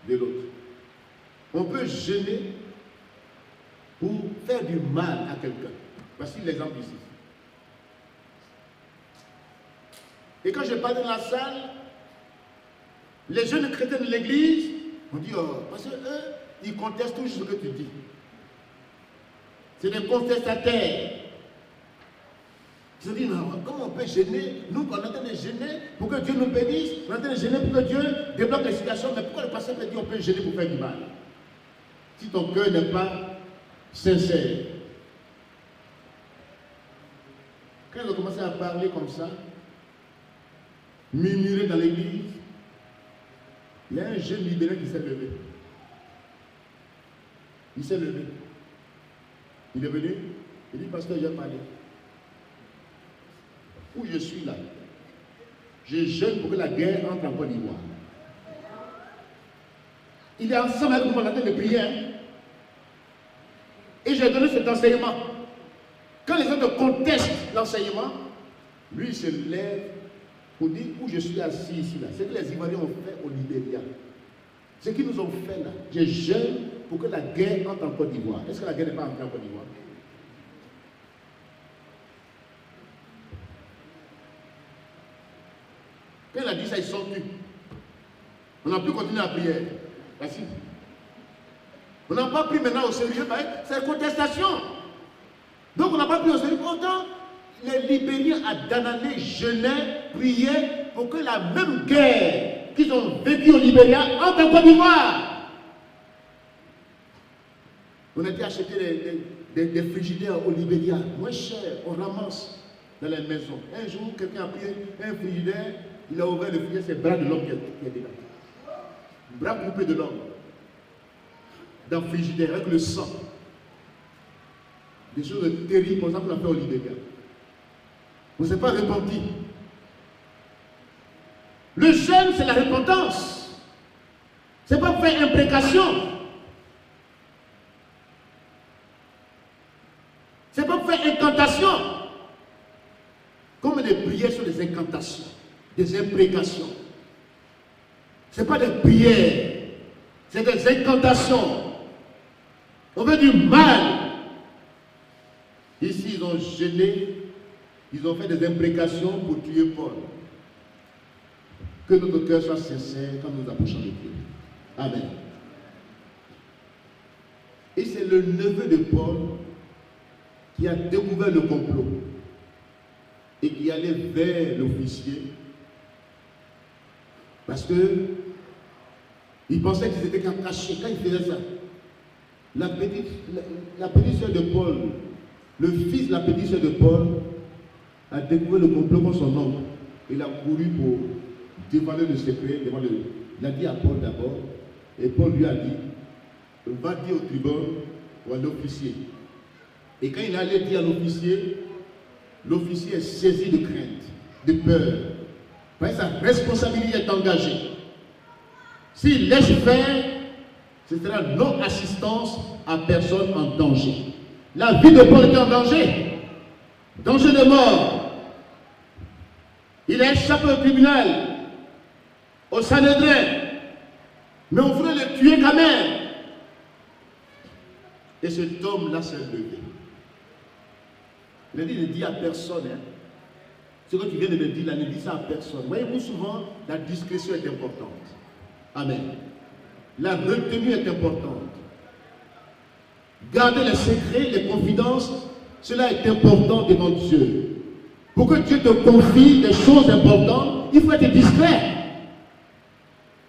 de l'autre. On peut jeûner pour faire du mal à quelqu'un. Voici l'exemple ici. Et quand je parle dans la salle, les jeunes chrétiens de l'église ont dit, oh, parce qu'eux, ils contestent toujours ce que tu dis. C'est des contestataires. Ils ont dit, non, comment on peut gêner? Nous, on est en train de gêner pour que Dieu nous bénisse, on est en train de gêner pour que Dieu débloque les situations, mais pourquoi le pasteur peut dire on peut gêner pour faire du mal? Si ton cœur n'est pas sincère. Quand ils ont commencé à parler comme ça, murmurer dans l'église, il y a un jeune libéré qui s'est levé. Il s'est levé. Il est venu, il dit, pasteur, j'ai parlé. Où je suis là, je jeûne pour que la guerre entre en Côte d'Ivoire. Il est ensemble avec moi en train de prier. Et j'ai donné cet enseignement. Quand les autres contestent l'enseignement, lui il se lève pour dire où je suis assis ici là. C'est ce que les Ivoiriens ont fait au Libéria. Ce qu'ils nous ont fait là. Je jeûne pour que la guerre entre en Côte d'Ivoire. Est-ce que la guerre n'est pas entrée en Côte d'Ivoire? Quand il a dit ça, ils sont venus. On n'a plus continué la prière. Voici. On n'a pas pris maintenant au sérieux, c'est une contestation. Donc on n'a pas pris au sérieux. Pourtant, les Libériens à Danané jeûnaient, priaient pour que la même guerre qu'ils ont vécue au Libéria entre en Côte d'Ivoire. On a été acheter des frigidaires au Libéria, moins cher, on ramasse dans les maisons. Un jour, quelqu'un a pris un frigidaire, il a ouvert le frigidaire, c'est le bras de l'homme qui est dedans. Bras coupé de l'homme. Dans le frigidaire, avec le sang. Des choses terribles, comme ça qu'on a fait au Libéria. On ne s'est pas repenti. Le jeûne, c'est la repentance. Ce n'est pas pour faire imprécation. Ce n'est pas pour faire incantation. des incantations, des imprécations. Ce n'est pas des prières, c'est des incantations. On veut du mal. Ici, ils ont gêné, ils ont fait des imprécations pour tuer Paul. Que notre cœur soit sincère quand nous approchons de Dieu. Amen. Et c'est le neveu de Paul qui a découvert le complot et qui allait vers l'officier parce que il pensait qu'ils étaient cachés quand il faisait ça. La petite sœur de Paul, le fils de la petite sœur de Paul, a découvert le complot contre son oncle. Il a couru pour dévoiler le secret. Il a dit à Paul d'abord, et Paul lui a dit, va dire au tribun ou à l'officier. Et quand il allait dire à l'officier est saisi de crainte, de peur. Parce que sa responsabilité est engagée. S'il laisse faire, ce sera non-assistance à personne en danger. La vie de Paul était en danger. Danger de mort. Il a échappé au tribunal, au Sanhédrin. Mais on voulait le tuer quand même. Et cet homme-là s'est levé. Il a dit, ne dis à personne. Hein. Ce que tu viens de me dire là, ne dis ça à personne. Voyez-vous, souvent, la discrétion est importante. Amen. La retenue est importante. Garder les secrets, les confidences, cela est important devant Dieu. Pour que Dieu te confie des choses importantes, il faut être discret.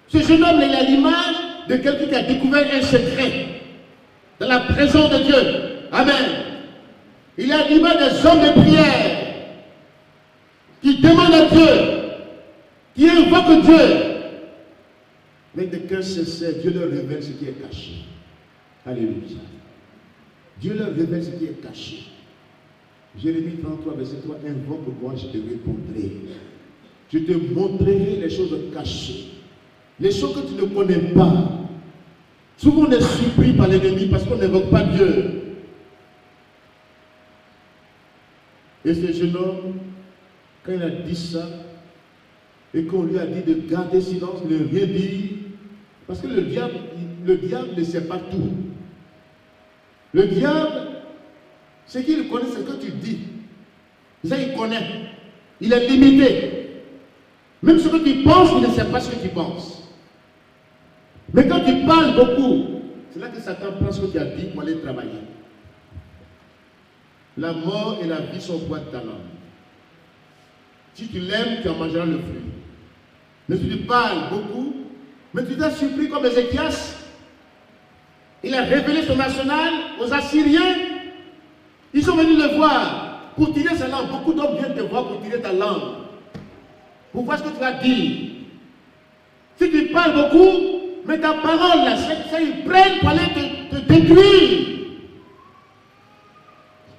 Ce jeune homme, il a l'image de quelqu'un qui a découvert un secret dans la présence de Dieu. Amen. Il a l'image des hommes de prière qui demandent à Dieu, qui invoquent Dieu. Mais de cœur sincère, Dieu leur révèle ce qui est caché. Alléluia. Dieu leur révèle ce qui est caché. Jérémie 33, verset 3, invoque-moi, je te répondrai. Je te montrerai les choses cachées. Les choses que tu ne connais pas. Souvent on est surpris par l'ennemi parce qu'on n'invoque pas Dieu. Et ce jeune homme, quand il a dit ça, et qu'on lui a dit de garder silence, de ne rien dire, parce que le diable ne sait pas tout. Le diable, ce qu'il connaît, c'est ce que tu dis. Ça, il connaît. Il est limité. Même ce que tu penses, il ne sait pas ce que tu penses. Mais quand tu parles beaucoup, c'est là que Satan prend ce que tu as dit pour aller travailler. La mort et la vie sont boîte de ta langue. Si tu l'aimes, tu en mangeras le fruit. Mais si tu parles beaucoup, mais tu t'es surpris comme Ézéchias. Il a révélé son national aux Assyriens. Ils sont venus le voir pour tirer sa langue. Beaucoup d'hommes viennent te voir pour tirer ta langue. Pour voir ce que tu vas dire. Si tu parles beaucoup, mais ta parole, là, ça ils prennent pour aller te détruire.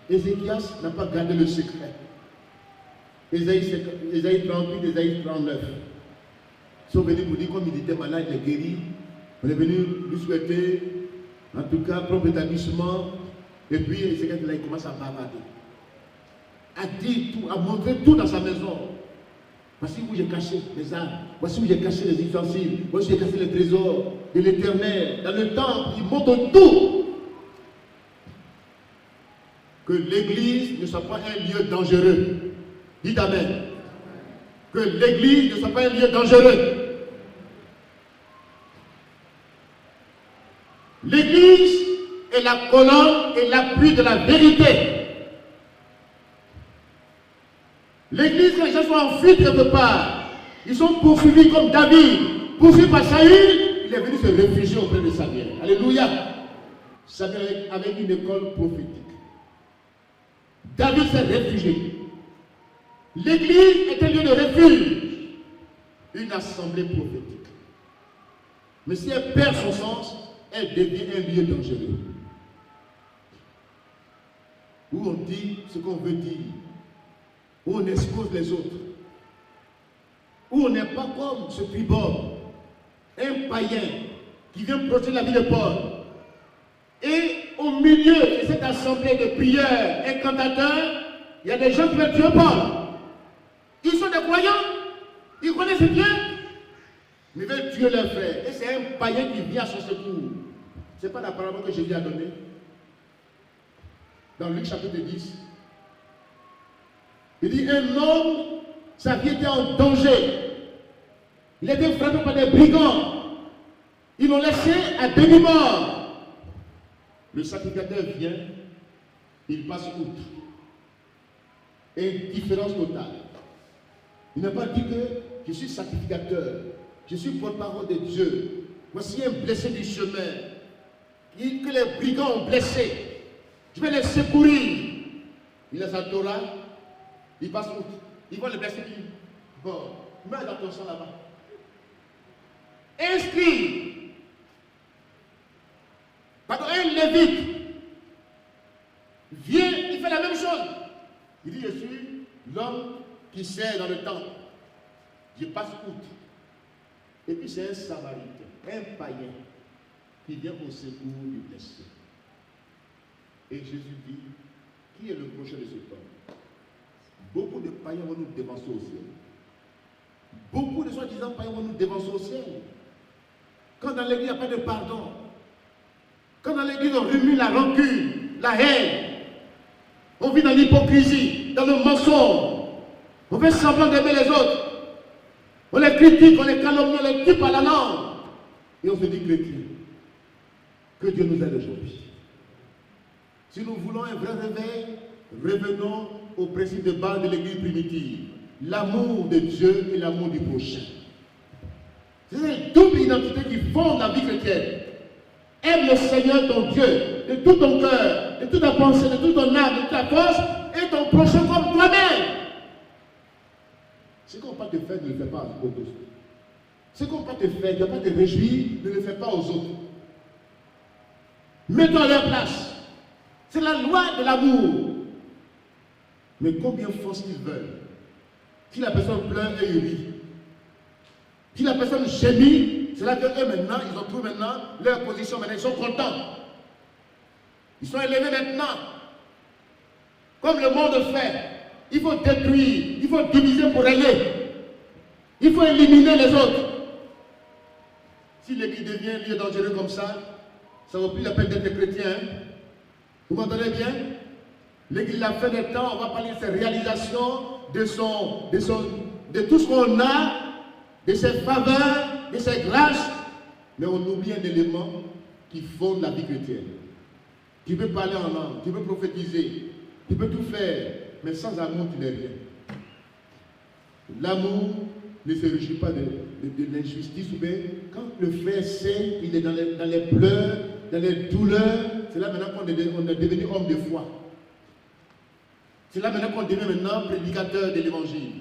Ézéchias n'a pas gardé le secret. Ésaïe 38, Ésaïe 39. Ils sont venus pour dire, comme il était malade, il est guéri. On est venu lui souhaiter, en tout cas, propre établissement. Et puis, Ézéchias, là, il commence à bavarder. À dire tout, à montrer tout dans sa maison. Voici où j'ai caché les armes. Voici où j'ai caché les ustensiles. Voici où j'ai caché les trésors de l'Éternel. Dans le temple, il montre tout. Que l'église ne soit pas un lieu dangereux. Dites Amen. Que l'église ne soit pas un lieu dangereux. L'église est la colonne et l'appui de la vérité. L'église, quand les gens sont en fuite quelque part, ils sont poursuivis comme David, poursuivi par Saül, il est venu se réfugier auprès de Samuel. Alléluia. Samuel avec une école prophétique. David s'est réfugié. L'église est un lieu de refuge, une assemblée prophétique. Mais si elle perd son sens, elle devient un lieu dangereux. Où on dit ce qu'on veut dire, où on expose les autres, où on n'est pas comme ce tribord, un païen qui vient protéger la vie de Paul. Et au milieu de cette assemblée de prieurs, incantateurs, il y a des gens qui veulent tuer Paul. Ils sont des croyants, ils connaissent Dieu, mais ils veulent tuer leurs frères. Et c'est un païen qui vient à son secours. Ce n'est pas la parole que Jésus a donnée. Dans Luc chapitre 10. Il dit, un homme, sa vie était en danger. Il était frappé par des brigands. Ils l'ont laissé à demi-mort. Le sacrificateur vient, il passe outre. Indifférence totale. Il n'a pas dit que je suis sacrificateur, je suis porte-parole de Dieu. Voici un blessé du chemin, que les brigands ont blessé. Je vais les secourir. Il a sa Torah, il passe outre. Il voit le blessé, il dit, bon, mets dans ton sang là-bas. Inscrit. Pardon, un lévite vient, il fait la même chose. Il dit, je suis l'homme qui sert dans le temple. Je passe outre. Et puis c'est un samaritain, un païen, qui vient au secours du blessé. Et Jésus dit, qui est le prochain de ce temps? Beaucoup de païens vont nous dévancer au ciel. Beaucoup de soi-disant païens vont nous dévancer au ciel. Quand dans l'église il n'y a pas de pardon, quand dans l'église on remue la rancune, la haine, on vit dans l'hypocrisie, dans le mensonge, on fait semblant d'aimer les autres, on les critique, on les calomnie, on les tue par la langue, et on se dit chrétien. Que Dieu nous aide aujourd'hui. Si nous voulons un vrai réveil, revenons au principe de base de l'église primitive, l'amour de Dieu et l'amour du prochain. C'est une double identité qui fonde la vie chrétienne. Aime le Seigneur ton Dieu de tout ton cœur, de toute ta pensée, de toute ton âme, de toute ta force, et ton prochain comme toi-même. Ce qu'on ne peut pas te faire, ne le fais pas aux autres. Ce qu'on ne peut pas te faire, ne pas te réjouir, ne le fais pas aux autres. Mets-toi à leur place. C'est la loi de l'amour. Mais combien force qu'ils veulent. Si la personne pleure et rit. Si la personne gémit, c'est là qu'eux maintenant, ils ont trouvé maintenant leur position, maintenant ils sont contents. Ils sont élevés maintenant. Comme le monde fait. Il faut détruire, il faut diviser pour régner. Il faut éliminer les autres. Si l'église devient un lieu dangereux comme ça ne vaut plus la peine d'être chrétien. Hein? Vous m'entendez bien? L'église, la fin des temps, on va parler de ses réalisations, de tout ce qu'on a, de ses faveurs, de ses grâces. Mais on oublie un élément qui fonde la vie chrétienne. Tu peux parler en langue, tu peux prophétiser, tu peux tout faire, mais sans amour, tu n'es rien. L'amour ne se réjouit pas de l'injustice. Ou bien, quand le frère sait, il est dans les pleurs, dans les douleurs, c'est là maintenant qu'on est devenu homme de foi. C'est là maintenant qu'on devient maintenant prédicateur de l'évangile.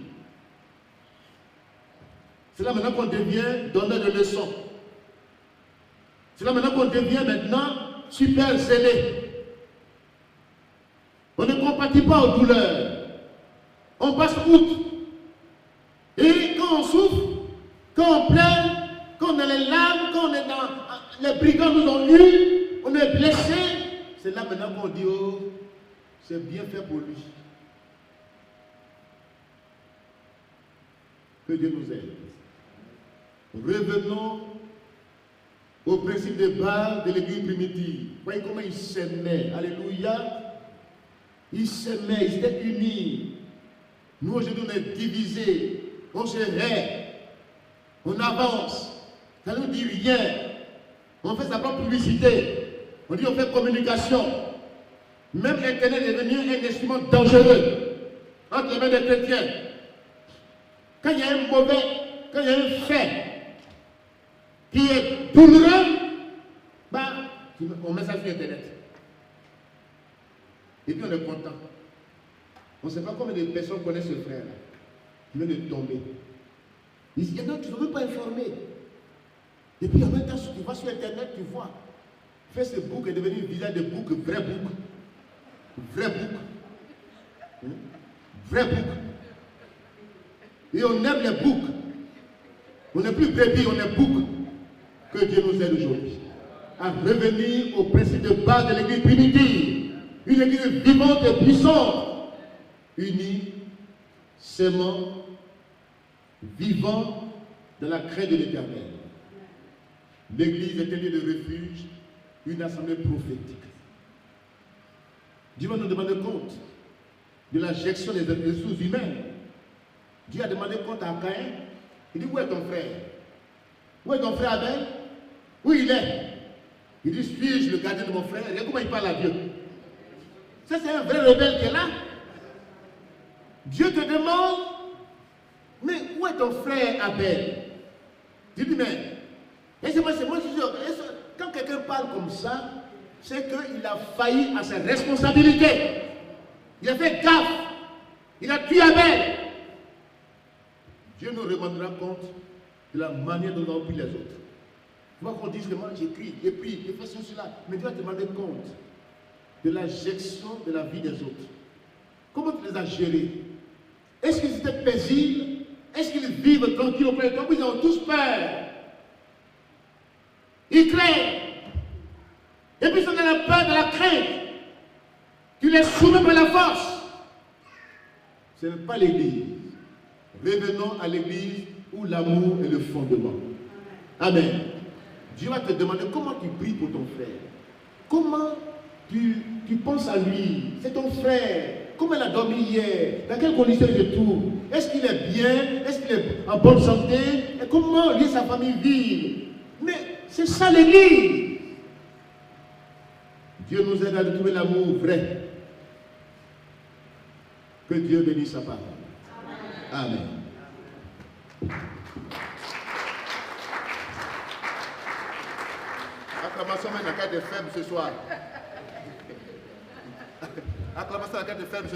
C'est là maintenant qu'on devient donneur de leçons. C'est là maintenant qu'on devient maintenant super zélé. On ne compatit pas aux douleurs. On passe outre. Et quand on souffre, quand on pleure, quand on a les larmes, quand on est dans... Les brigands nous ont eu, on est blessé. C'est là maintenant qu'on dit, oh, c'est bien fait pour lui. Que Dieu nous aide. Revenons au principe de base de l'église primitive. Voyez comment ils s'aimaient. Alléluia. Ils s'aimaient, ils étaient unis. Nous aujourd'hui on est divisés. On se hait. On avance. Ça ne nous dit rien. On fait sa propre publicité. On dit on fait communication. Même Internet est devenu un instrument dangereux entre les mains des chrétiens. Quand il y a un mauvais, quand il y a un fait qui est douloureux, bah, on met ça sur Internet. Et puis on est content. On ne sait pas combien de personnes connaissent ce frère-là. Il vient de tomber. Il y en a qui ne sont même pas informés. Et puis en même temps, tu vas sur Internet, tu vois. Facebook est devenu un village de bouc, vrai bouc. Vrai bouc. Vrai bouc. Et on aime les boucs. On n'est plus brebis, on est bouc. Que Dieu nous aide aujourd'hui à revenir au principe de base de l'église primitive. Une église vivante et puissante. Unie, s'aimant, vivant dans la crainte de l'Éternel. L'Église est un lieu de refuge, une assemblée prophétique. Dieu va nous demander compte de la gestion des ressources humaines. Dieu a demandé compte à Caïn. Il dit, où est ton frère? Où est ton frère Abel? Où il est? Il dit, suis-je le gardien de mon frère? Regarde comment il parle à Dieu. Ça, c'est un vrai rebelle qui est là. Dieu te demande, mais où est ton frère Abel? Tu dis, mais, quand quelqu'un parle comme ça, c'est qu'il a failli à ses responsabilités. Il a fait gaffe. Il a tué Abel. Dieu nous demandera compte de la manière dont nous avons pris les autres. Il faut qu'on dise que moi j'écris, j'ai pris, j'ai fait ceci, cela. Mais Dieu va te demander compte de la gestion de la vie des autres. Comment tu les as gérés? Est-ce qu'ils étaient paisibles? Est-ce qu'ils vivent tranquilles auprès de toi? Ils ont tous peur. Ils craignent. Et puis, c'est dans la peur, de la crainte. Tu les soumets par la force. Ce n'est pas l'Église. Revenons à l'Église où l'amour est le fondement. Amen. Dieu va te demander comment tu pries pour ton frère. Comment tu penses à lui. C'est ton frère. Comment il a dormi hier? Dans quelles conditions il se trouve? Est-ce qu'il est bien? Est-ce qu'il est en bonne santé? Et comment lui et sa famille vivent? Mais c'est ça l'Église. Dieu nous aide à trouver l'amour vrai. Que Dieu bénisse sa parole. Amen. Acclamation à la carte des faibles ce soir. Acclamation à la carte des faibles.